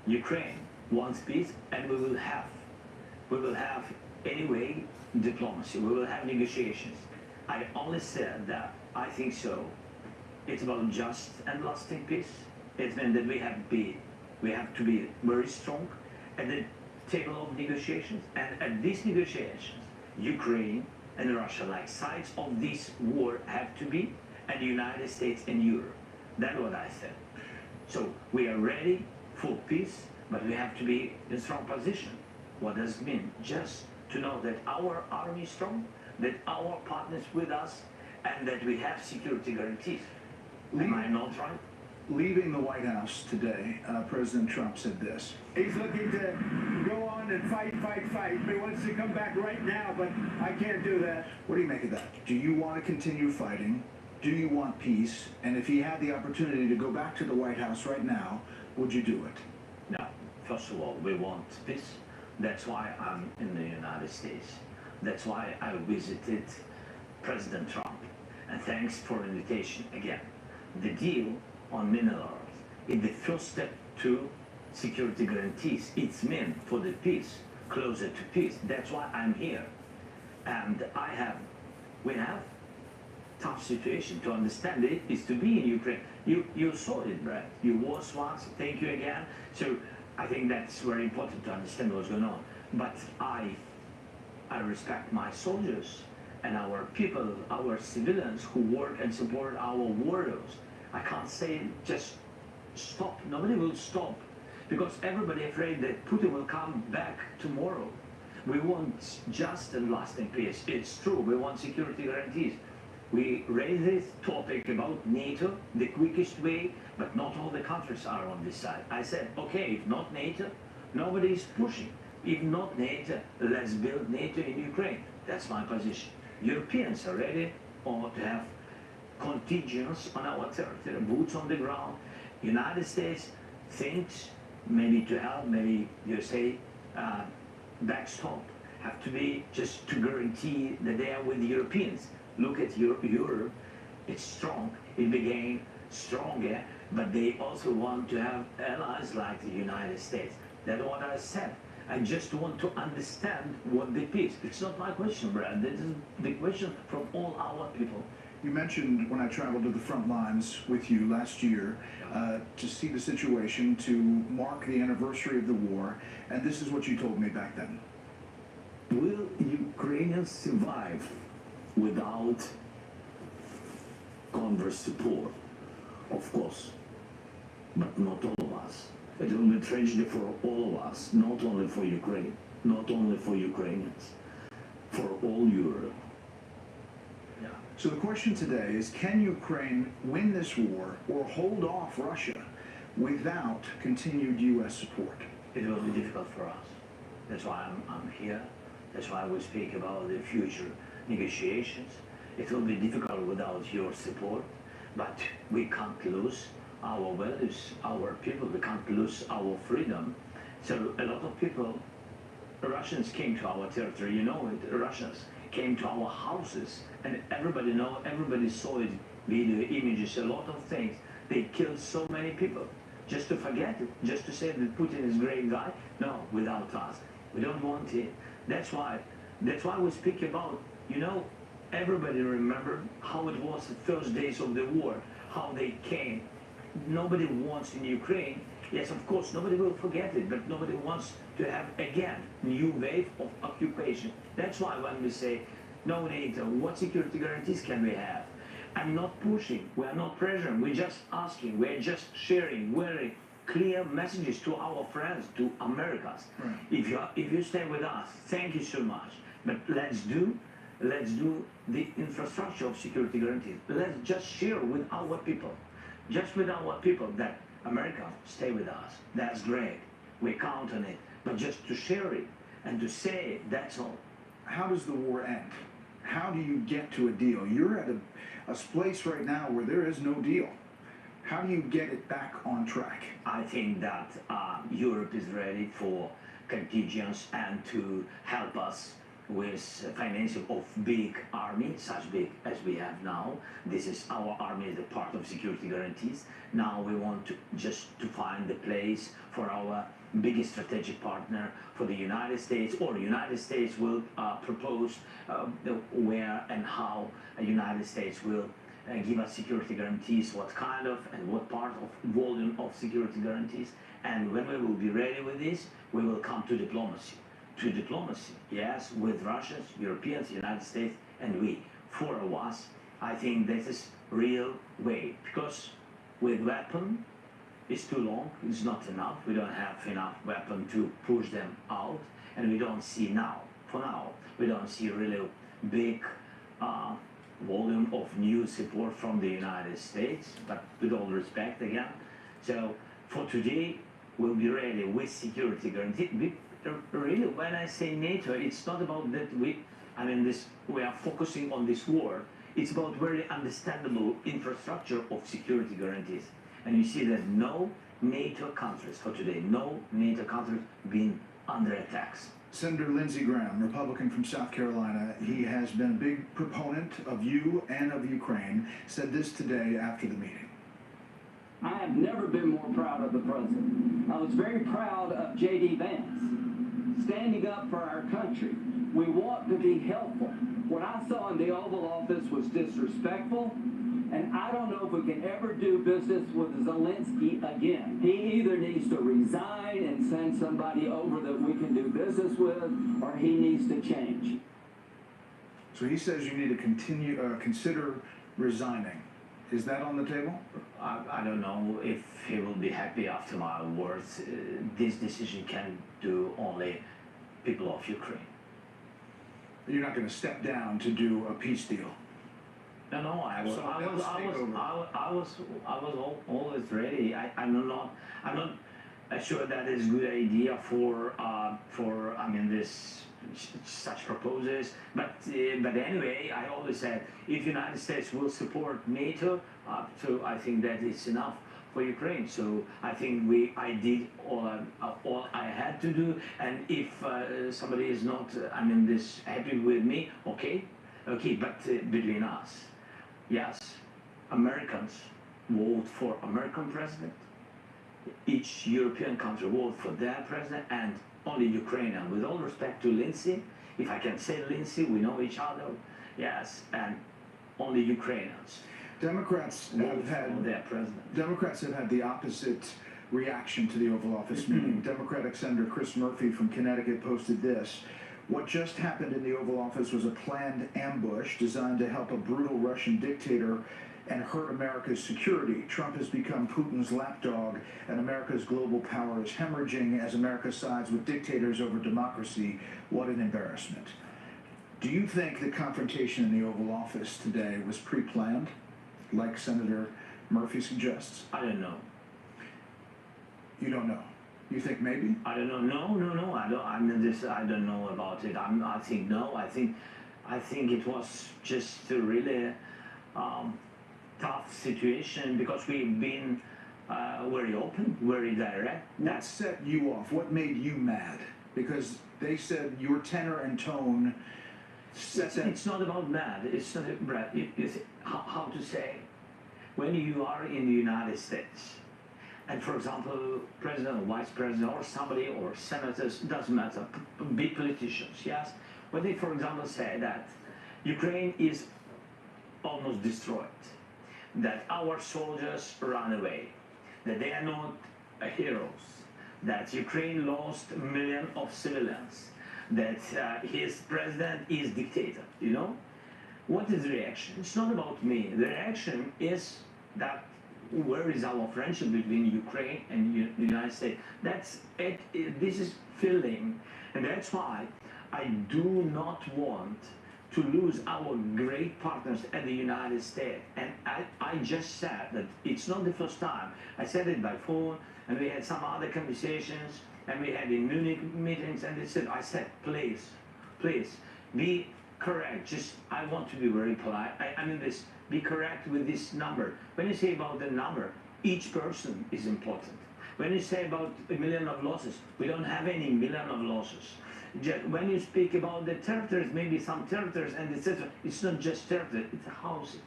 Ukraine wants peace, and we will have anyway diplomacy. We will have negotiations. I only said that I think so. It's about just and lasting peace. It means that we have to be very strong at the table of negotiations. And at these negotiations, Ukraine and Russia, like sides of this war, have to be, and the United States and Europe. That's what I said. So we are ready for peace, but we have to be in strong position. What does it mean? Just to know that our army is strong, that our partners with us, and that we have security guarantees. Am I not right? Leaving the White House today, President Trump said this. He's looking to go on and fight. He wants to come back right now, but I can't do that. What do you make of that? Do you want to continue fighting? Do you want peace? And if he had the opportunity to go back to the White House right now, would you do it? No. First of all, we want peace. That's why I'm in the United States. That's why I visited President Trump. And thanks for the invitation again. The deal on minerals is the first step to security guarantees. It's meant for the peace, closer to peace. That's why I'm here. And we have tough situation. To understand it is to be in Ukraine. You saw it, Brad. You was once. Thank you again. So I think that's very important to understand what's going on. But I respect my soldiers and our people, our civilians who work and support our warriors. I can't say just stop. Nobody will stop, because everybody afraid that Putin will come back tomorrow. We want just and lasting peace. It's true, we want security guarantees. We raise this topic about NATO the quickest way, but not all the countries are on this side. I said, okay, if not NATO, nobody is pushing. If not NATO, let's build NATO in Ukraine. That's my position. Europeans are ready to have contingents on our territory, boots on the ground. United States thinks maybe to help, maybe you say backstop, have to be just to guarantee that they are with the Europeans. Look at Europe, it's strong, it became stronger, but they also want to have allies like the United States. That's what I said. I just want to understand what the peace. It's not my question, Brad. This is the question from all our people. You mentioned when I traveled to the front lines with you last year to see the situation, to mark the anniversary of the war, and this is what you told me back then. Will Ukrainians survive without Congress support? Of course, but not all of us. It will be a tragedy for all of us, not only for Ukraine, not only for Ukrainians, for all Europe. So the question today is, can Ukraine win this war or hold off Russia without continued U.S. support? It will be difficult for us. That's why I'm here. That's why we speak about the future negotiations. It will be difficult without your support, but we can't lose our values, our people. We can't lose our freedom. So a lot of people, Russians came to our territory, you know it, Russians came to our houses, and everybody saw it, video, images, a lot of things. They killed so many people. Just to forget it, just to say that Putin is a great guy? No, without us. We don't want it. That's why we speak about, you know, everybody remember how it was the first days of the war, how they came. Nobody wants in Ukraine, yes, of course, nobody will forget it, but nobody wants to have, again, new wave of occupation. That's why when we say, no NATO, what security guarantees can we have? I'm not pushing, we are not pressuring, we're just asking, we're just sharing very clear messages to our friends, to Americans. Right. If you stay with us, thank you so much, but let's do the infrastructure of security guarantees. Let's just share with our people, just with our people, that America, stay with us. That's great. We count on it. But just to share it and to say it, that's all. How does the war end? How do you get to a deal? You're at a place right now where there is no deal. How do you get it back on track? I think that Europe is ready for contingents and to help us with financing of big army, such big as we have now. This is our army is a part of security guarantees. Now we want to just to find the place for our biggest strategic partner, for the United States, or United States will propose where and how the United States will give us security guarantees, what kind of and what part of volume of security guarantees. And when we will be ready with this, we will come to diplomacy. To diplomacy, yes, with Russians, Europeans, United States, and we. Four of us, I think this is real way, because with weapon, it's too long, it's not enough. We don't have enough weapon to push them out, and we don't see now, for now, we don't see really big volume of new support from the United States, but with all respect again. So for today, we'll be ready with security guarantee. Really, when I say NATO, it's not about that we are focusing on this war. It's about very understandable infrastructure of security guarantees. And you see that no NATO countries for today, no NATO countries being under attacks. Senator Lindsey Graham, Republican from South Carolina, he has been a big proponent of you and of Ukraine, said this today after the meeting. I have never been more proud of the president. I was very proud of J.D. Vance, standing up for our country. We want to be helpful. What I saw in the Oval Office was disrespectful, and I don't know if we can ever do business with Zelensky again. He either needs to resign and send somebody over that we can do business with, or he needs to change. So he says you need to consider resigning Is that on the table? I don't know if he will be happy after my words. This decision can do only people of Ukraine. You're not going to step down to do a peace deal. No, I was always ready. I'm not sure that is a good idea for I mean this such proposals. But anyway, I always said if United States will support NATO, so I think that it's enough for Ukraine. So I think I did all I had to do. And if somebody is not happy with me, okay. But between us. Yes, Americans vote for American president. Each European country vote for their president, and only Ukrainian. With all respect to Lindsay, if I can say Lindsay, we know each other. Yes, and only Ukrainians. Democrats have had their president. Democrats have had the opposite reaction to the Oval Office meeting. Democratic Senator Chris Murphy from Connecticut posted this. What just happened in the Oval Office was a planned ambush designed to help a brutal Russian dictator and hurt America's security. Trump has become Putin's lapdog, and America's global power is hemorrhaging as America sides with dictators over democracy. What an embarrassment. Do you think the confrontation in the Oval Office today was pre-planned, like Senator Murphy suggests? I don't know. You don't know? You think maybe? I don't know. No. I don't. I don't know about it. I think no. I think it was just a really tough situation because we've been very open, very direct. What set you off? What made you mad? Because they said your tenor and tone. It's not about mad. It's not. How to say? When you are in the United States. And for example, president or vice president or somebody or senators, doesn't matter, big politicians, yes? When they, for example, say that Ukraine is almost destroyed, that our soldiers run away, that they are not heroes, that Ukraine lost millions of civilians, that his president is dictator, you know? What is the reaction? It's not about me. The reaction is that where is our friendship between Ukraine and the United States? That's it. This is filling, and that's why I do not want to lose our great partners at the United States. And I just said that it's not the first time. I said it by phone, and we had some other conversations, and we had in Munich meetings, and I said, please, be correct. I want to be very polite. Be correct with this number. When you say about the number, each person is important. When you say about a million of losses, we don't have any million of losses. When you speak about the territories, maybe some territories and etc., it's not just territories, it's houses.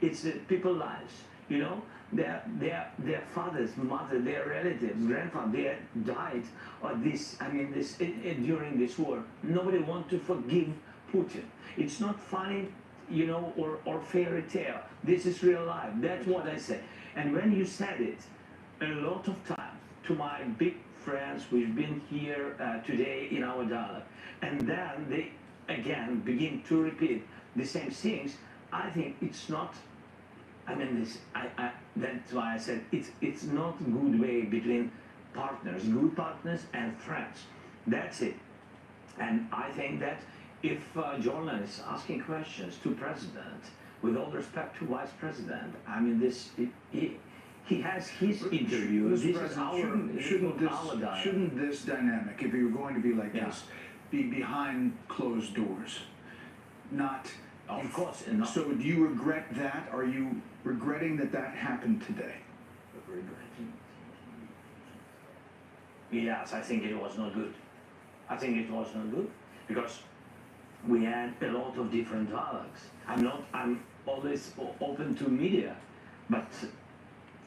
It's people's lives, you know? Their fathers, mother, their relatives, grandfather, they died during this war. Nobody wants to forgive Putin. It's not funny, you know, or fairy tale. This is real life. That's what I say. And when you said it, a lot of time to my big friends who've been here today in our dialogue, and then they again begin to repeat the same things, I think it's not. That's why I said it's not a good way between partners, good partners and friends. That's it. And I think that if journalists asking questions to president, with all respect to vice president, he has his interview. This is shouldn't this dynamic, if you're going to be like this, be behind closed doors? Not. Of course. Not. So do you regret that? Are you regretting that happened today? Regretting? Yes, I think it was not good. I think it was not good because we had a lot of different dialogues. I'm always open to media, but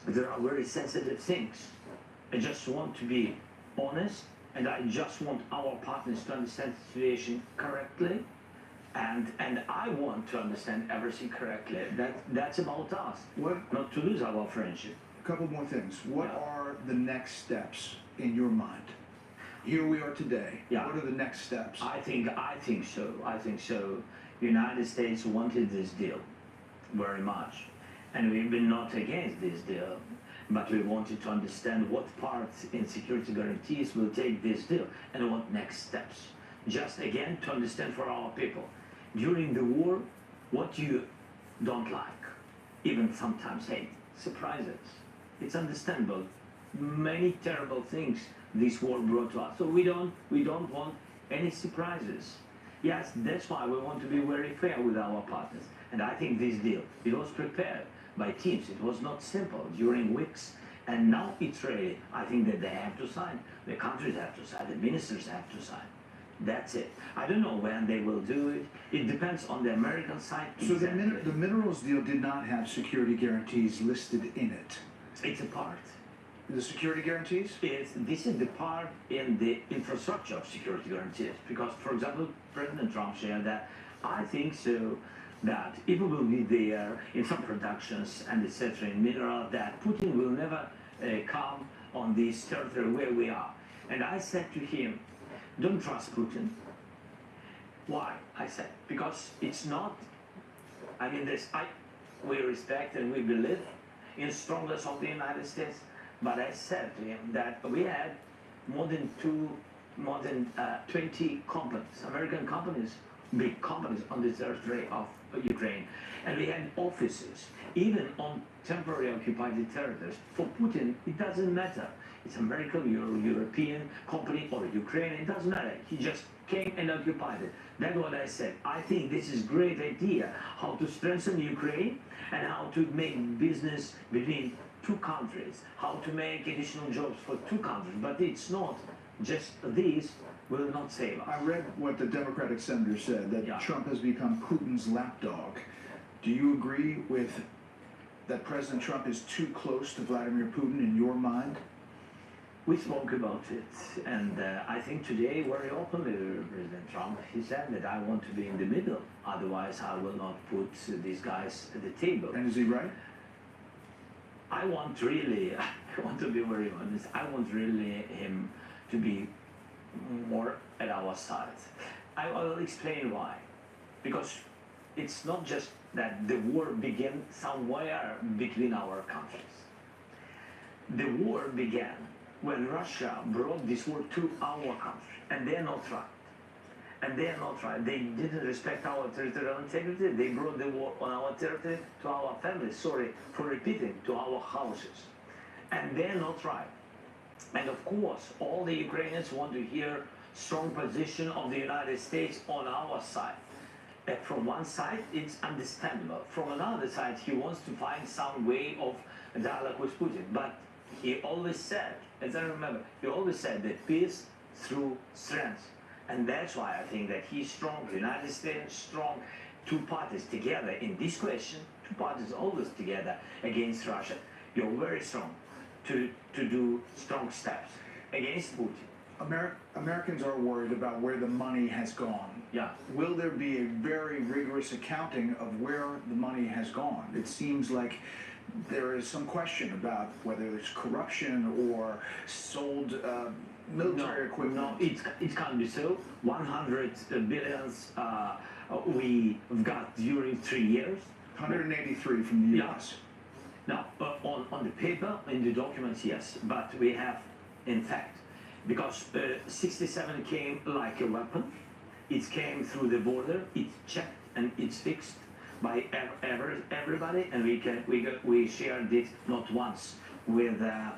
there are very sensitive things. I just want to be honest, and I just want our partners to understand the situation correctly, and I want to understand everything correctly. That's about us. Not to lose our friendship. A couple more things. What are the next steps in your mind? Here we are today. Yeah. What are the next steps? I think so. United States wanted this deal very much, And we've been not against this deal, but we wanted to understand what parts in security guarantees will take this deal and what next steps. Just again to understand for our people, during the war, what you don't like, even sometimes hate, surprises. It's understandable. Many terrible things this war brought to us. So we don't want any surprises. Yes, that's why we want to be very fair with our partners. And I think this deal, it was prepared by teams. It was not simple during weeks. And now it's ready. I think that they have to sign. The countries have to sign. The ministers have to sign. That's it. I don't know when they will do it. It depends on the American side. So the minerals deal did not have security guarantees listed in it. It's a part. The security guarantees? This is the part in the infrastructure of security guarantees. Because, for example, President Trump said that I think so that if we will be there in some productions and etc. in mineral, that Putin will never come on this territory where we are. And I said to him, don't trust Putin. Why? I said, because it's not, I mean, we respect and we believe in strongness of the United States, but I said to him that we had more than 20 companies, American companies, big companies on the territory of Ukraine. And we had offices, even on temporarily occupied territories. For Putin, it doesn't matter. It's American, European company, or Ukraine, it doesn't matter. He just came and occupied it. That's what I said. I think this is a great idea, how to strengthen Ukraine and how to make business between two countries, how to make additional jobs for two countries. But it's not just these will not save us. I read what the Democratic senator said, that Trump has become Putin's lapdog. Do you agree with that President Trump is too close to Vladimir Putin in your mind? We spoke about it, and I think today very openly, President Trump, he said that I want to be in the middle, otherwise I will not put these guys at the table. And is he right? I want really, I want to be very honest, I want really him to be more at our side. I will explain why. Because it's not just that the war began somewhere between our countries. The war began when Russia brought this war to our country, and they are not right. And they are not right. They didn't respect our territorial integrity. They brought the war on our territory to our families. Sorry for repeating, to our houses. And they are not right. And of course, all the Ukrainians want to hear strong position of the United States on our side. And from one side, it's understandable. From another side, he wants to find some way of dialogue with Putin. But he always said, as I remember, he always said that peace through strength. And that's why I think that he's strong, the United States strong, two parties together in this question, two parties always together against Russia. You're very strong to do strong steps against Putin. Americans are worried about where the money has gone. Yeah. Will there be a very rigorous accounting of where the money has gone? It seems like there is some question about whether there's corruption or sold military equipment. No, it can't be so. 100 billions we've got during 3 years. 183 from the U.S. Now, on the paper, in the documents, yes, but we have, in fact, because 67 came like a weapon, it came through the border, it's checked and it's fixed by everybody, and we shared it not once with the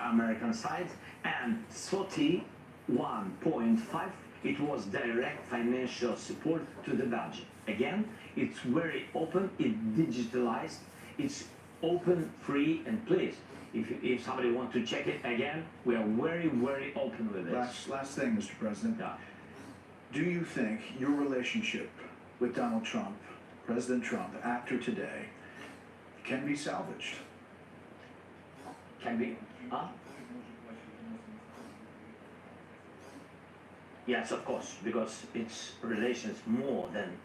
American side, and 41.5 it was direct financial support to the Belgian. Again, it's very open, it's digitalized, it's open, free, and please, if somebody wants to check it again, we are very, very open with this. Last thing, Mr. President. Yeah. Do you think your relationship with Donald Trump, President Trump, after today, can be salvaged? Can be? Huh? Yes, of course, because it's relations more than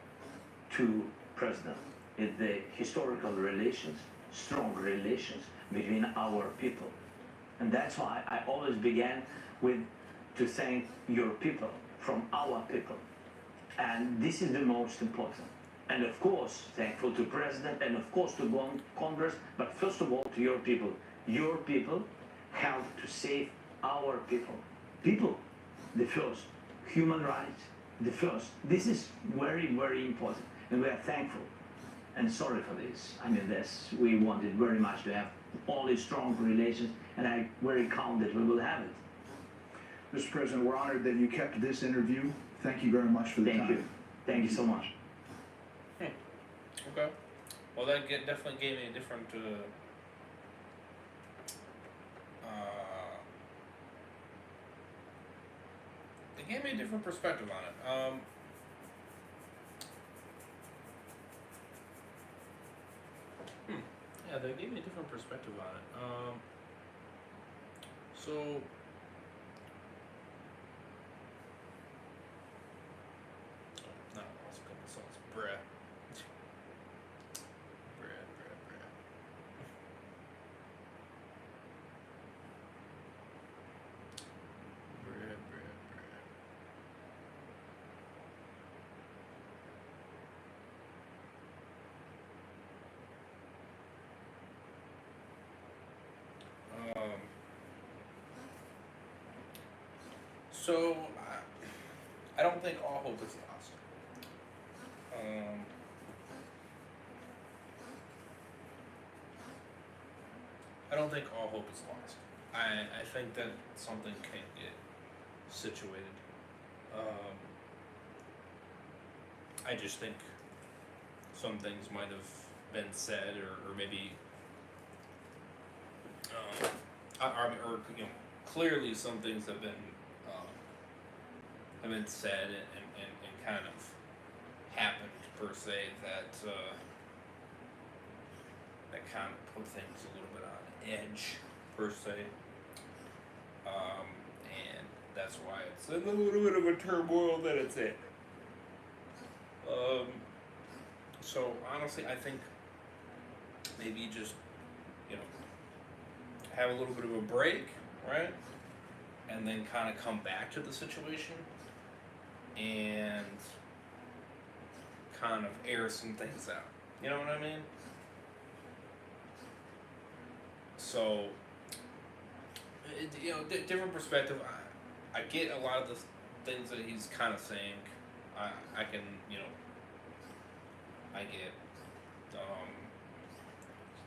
two presidents. It's the historical relations, strong relations between our people. And that's why I always began with to thank your people from our people. And this is the most important. And of course, thankful to President and of course to Congress, but first of all to your people. Your people help to save our people. People, the first. Human rights, the first. This is very, very important. And we are thankful and sorry for this. I mean, we wanted very much to have all these strong relations, and I'm very calm that we will have it. Mr. President, we're honored that you kept this interview. Thank you very much for the time. Thank you. Thank you so much. Okay. Well, that definitely gave me a different, it gave me a different perspective on it. Yeah, they gave me a different perspective on it. So, no, I was gonna say it's bread. Bread. So, I don't think all hope is lost. I don't think all hope is lost. I think that something can get situated. I just think some things might have been said, or maybe, or you know, clearly some things have been said and kind of happened per se that that kind of put things a little bit on edge per se, and that's why it's in a little bit of a turmoil that it's in. So honestly, I think maybe just, you know, have a little bit of a break, right? And then kind of come back to the situation and kind of air some things out. You know what I mean? So, you know, different perspective. I get a lot of the things that he's kind of saying. I can, you know, I get.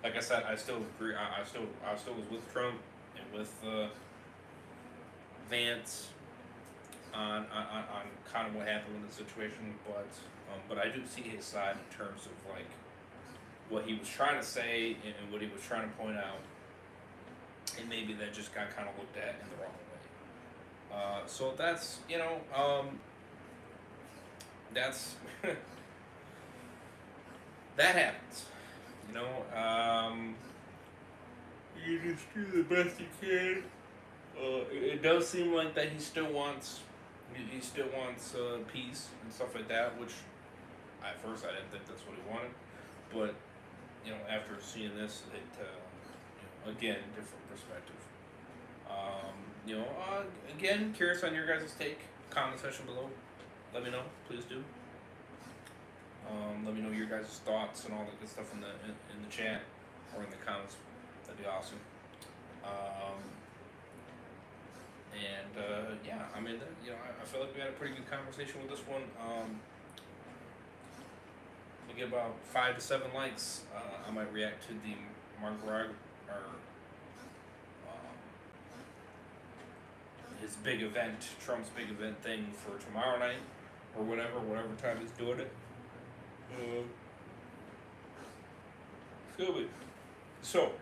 Like I said, I still agree. I still was with Trump and with Vance on kind of what happened in the situation, but I do see his side in terms of like what he was trying to say and what he was trying to point out, and maybe that just got kind of looked at in the wrong way. So that's, you know, that's that happens. You know, you just do the best you can. It does seem like that he still wants peace and stuff like that, which at first I didn't think that's what he wanted, but you know, after seeing this, it you know, again, different perspective. You know, again, curious on your guys' take. Comment section below. Let me know, please do. Let me know your guys' thoughts and all that good stuff in the chat or in the comments. That'd be awesome. Yeah, I mean, you know, I feel like we had a pretty good conversation with this one. We get about 5 to 7 likes. I might react to the his big event, Trump's big event thing for tomorrow night or whatever time he's doing it. So,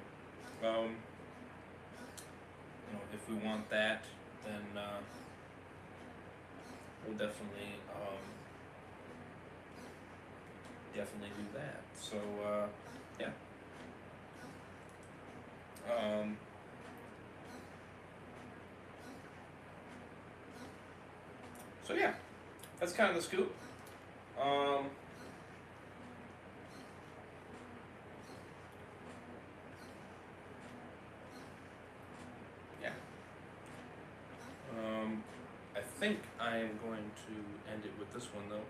you know, if we want that, then we'll definitely do that. So yeah. So yeah, that's kind of the scoop. I think I am going to end it with this one though.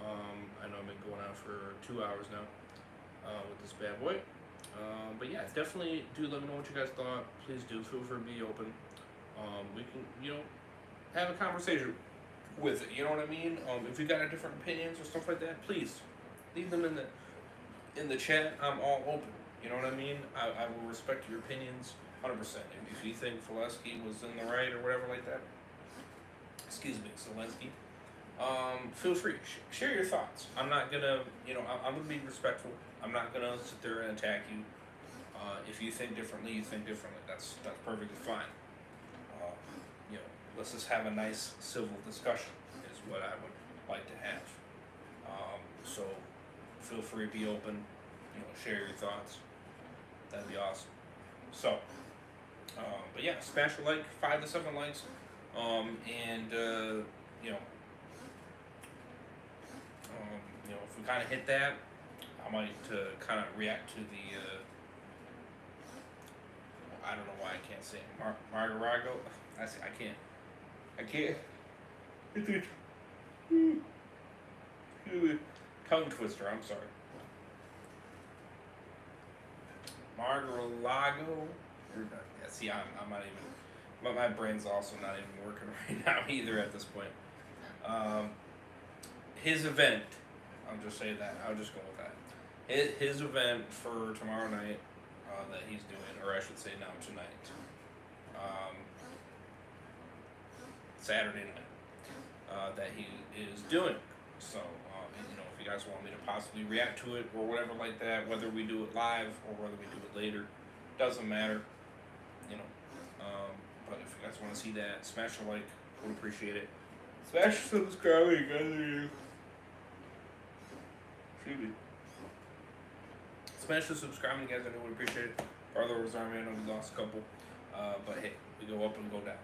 I know I've been going on for 2 hours now with this bad boy. But yeah, definitely do let me know what you guys thought. Please do feel free to be open. We can, have a conversation with it. You know what I mean? If you got different opinions or stuff like that, please leave them in the chat. I'm all open. You know what I mean? I will respect your opinions 100%. If you think Zelensky was in the right or whatever like that, excuse me, Zelensky, feel free. Share your thoughts. I'm not gonna, I'm gonna be respectful. I'm not gonna sit there and attack you. If you think differently, you think differently. That's perfectly fine. Let's just have a nice civil discussion is what I would like to have. So feel free to be open. Share your thoughts. That'd be awesome. So, but yeah, smash a like, 5 to 7 likes, if we kind of hit that, I might kind of react to the, I don't know why I can't say it, Margarago. I can't. It's a tongue twister. I'm sorry. Mar-a-Lago. Yeah, see, I'm not even. My brain's also not even working right now either at this point. His event. I'll just say that. I'll just go with that. His event for tomorrow night that he's doing, or I should say now tonight. Saturday night that he is doing. So, if you guys want me to possibly react to it or whatever like that, whether we do it live or whether we do it later, doesn't matter. But if you guys want to see that, smash a like, would appreciate it. Smash subscribe, you guys. Excuse me. Smash the subscribe, you guys. I would appreciate it. Our other Army, I know we lost a couple, but hey, we go up and go down.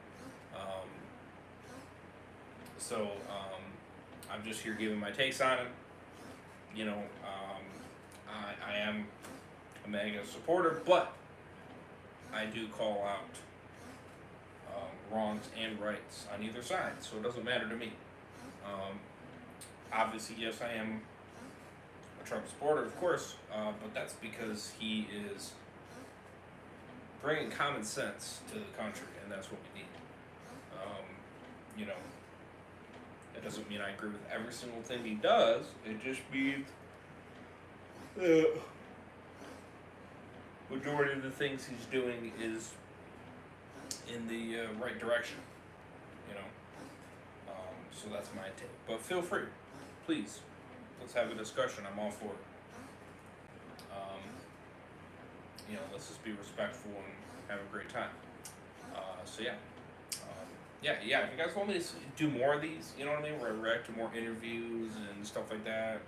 So, I'm just here giving my takes on it. I am a MAGA supporter, but I do call out wrongs and rights on either side, so it doesn't matter to me. Obviously, yes, I am a Trump supporter, of course, but that's because he is bringing common sense to the country, and that's what we need. It doesn't mean I agree with every single thing he does. It just means majority of the things he's doing is in the right direction. So that's my take. But feel free, please. Let's have a discussion. I'm all for it. Let's just be respectful and have a great time. So yeah. If you guys want me to do more of these, you know what I mean, where I react to more interviews and stuff like that,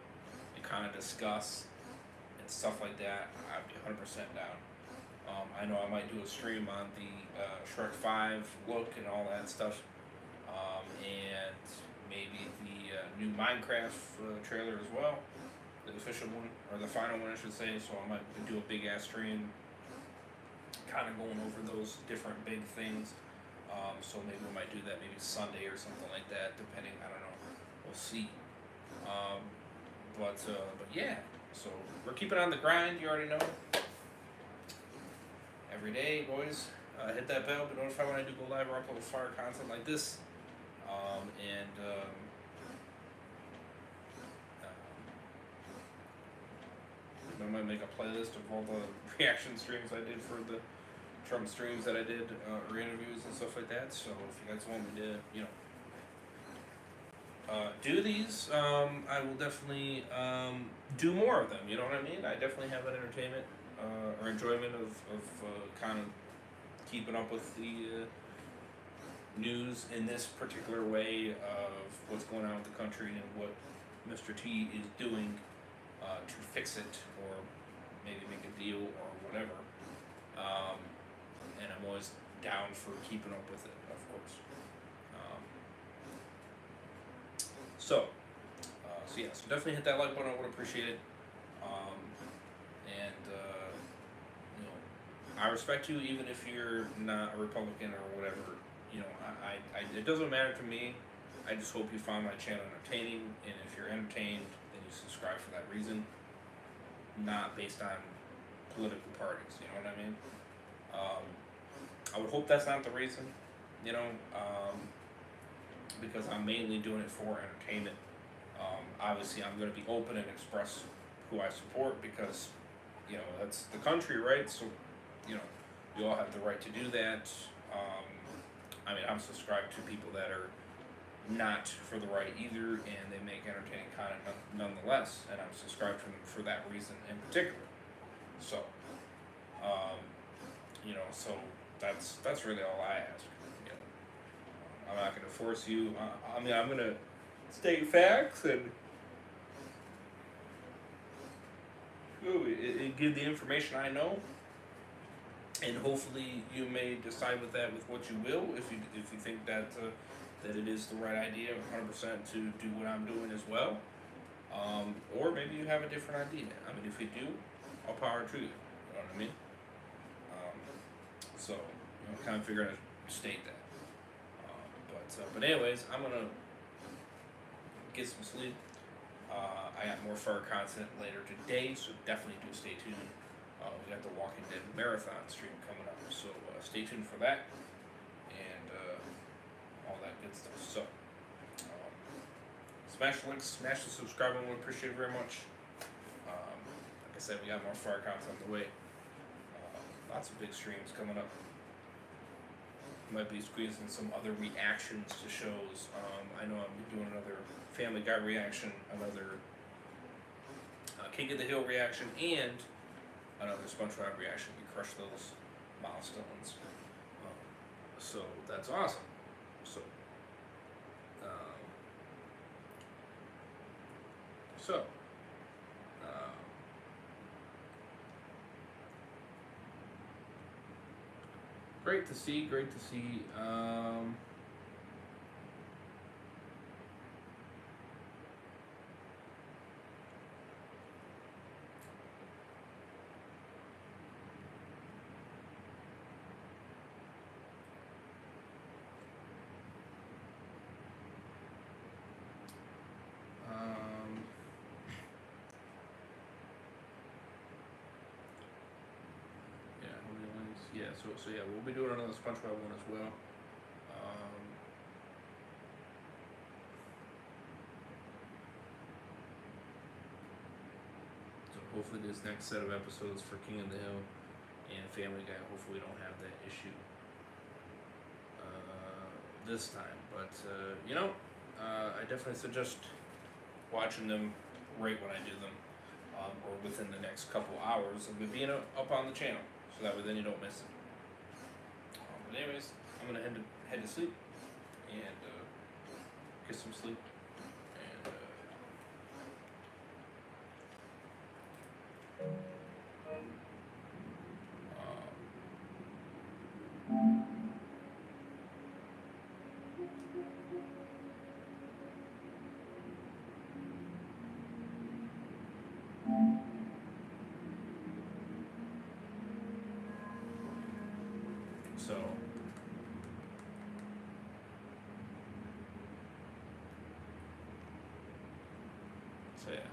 and kind of discuss and stuff like that, I'd be 100% down. I know I might do a stream on the Shrek 5 look and all that stuff, and maybe the new Minecraft trailer as well, the official one, or the final one I should say, so I might do a big ass stream, kind of going over those different big things. So maybe we might do that maybe Sunday or something like that, depending, I don't know, we'll see. But yeah, so we're keeping on the grind, you already know. Every day, boys, hit that bell, be notified when I do go live or upload fire content like this. I might make a playlist of all the reaction streams I did for the Trump streams that I did, or interviews and stuff like that. So if you guys want me to, do these, I will definitely do more of them. You know what I mean? I definitely have an entertainment or enjoyment of kind of keeping up with the news in this particular way of what's going on with the country and what Mr. T is doing to fix it or maybe make a deal or whatever. And I'm always down for keeping up with it, of course. So definitely hit that like button. I would appreciate it. I respect you even if you're not a Republican or whatever. It doesn't matter to me I just hope you found my channel entertaining, and if you're entertained, then you subscribe for that reason, not based on political parties, you know what I mean? I would hope that's not the reason, you know, because I'm mainly doing it for entertainment. Obviously, I'm going to be open and express who I support because, you know, that's the country, right? So, you know, you all have the right to do that. I mean, I'm subscribed to people that are not for the right either, and they make entertaining content nonetheless, and I'm subscribed to them for that reason in particular. So, you know, so that's really all I ask. You know, I'm not going to force you. I mean, I'm going to state facts and give the information I know, and hopefully you may decide with that with what you will. If you think that that it is the right idea, 100% to do what I'm doing as well, or maybe you have a different idea. I mean, if you do, all power to you. You know what I mean? So, you know, kind of figuring to state that. But anyways, I'm gonna get some sleep. I got more fur content later today, so definitely do stay tuned. We got the Walking Dead marathon stream coming up, so stay tuned for that and all that good stuff. So, smash the links, smash the subscribe button. We appreciate it very much. Like I said, we got more fire content on the way. Lots of big streams coming up. Might be squeezing some other reactions to shows. I know I'm doing another Family Guy reaction, another King of the Hill reaction, and another SpongeBob reaction. We crushed those milestones. So that's awesome. So, great to see, great to see. Yeah, so yeah, we'll be doing another SpongeBob one as well. So hopefully this next set of episodes for King of the Hill and Family Guy, hopefully we don't have that issue this time. But you know, I definitely suggest watching them right when I do them, or within the next couple hours of it being up on the channel. So that way then you don't miss it. But anyways, I'm gonna head to sleep and get some sleep and so yeah.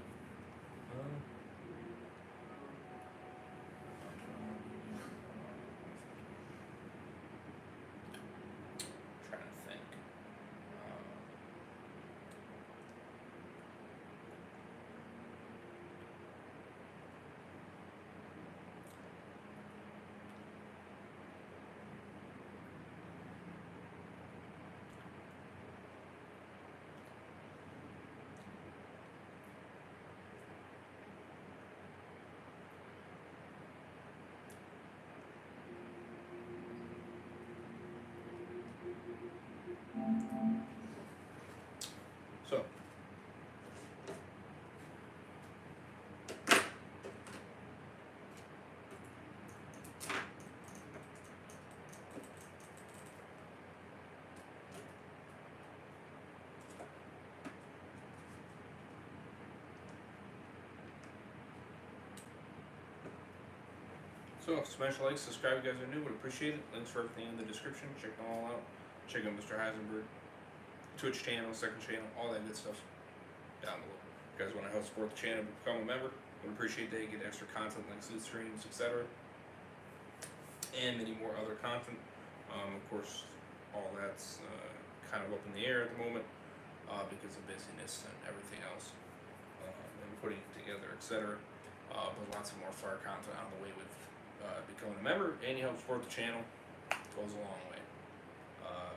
Trying to think. So, smash a like, subscribe if you guys are new, would appreciate it. Links for everything in the description. Check them all out. Check out Mr. Heisenberg. Twitch channel, second channel, all that good stuff down below. If you guys want to help support the channel, become a member. Would appreciate that. Get extra content, links to the streams, etc. And many more other content. Of course, all that's kind of up in the air at the moment because of busyness and everything else, and putting it together, etc. But lots of more fire content on the way with becoming a member, and you help support the channel. Goes a long way.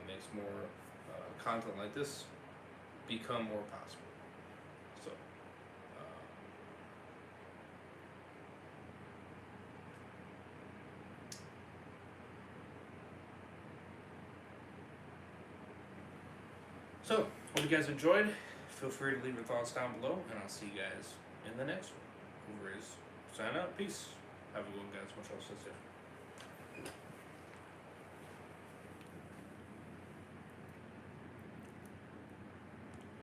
Makes more content like this become more possible. So. So, hope you guys enjoyed. Feel free to leave your thoughts down below, and I'll see you guys in the next one. Over is sign out. Peace. Have a good one, guys. Much love. Stay safe.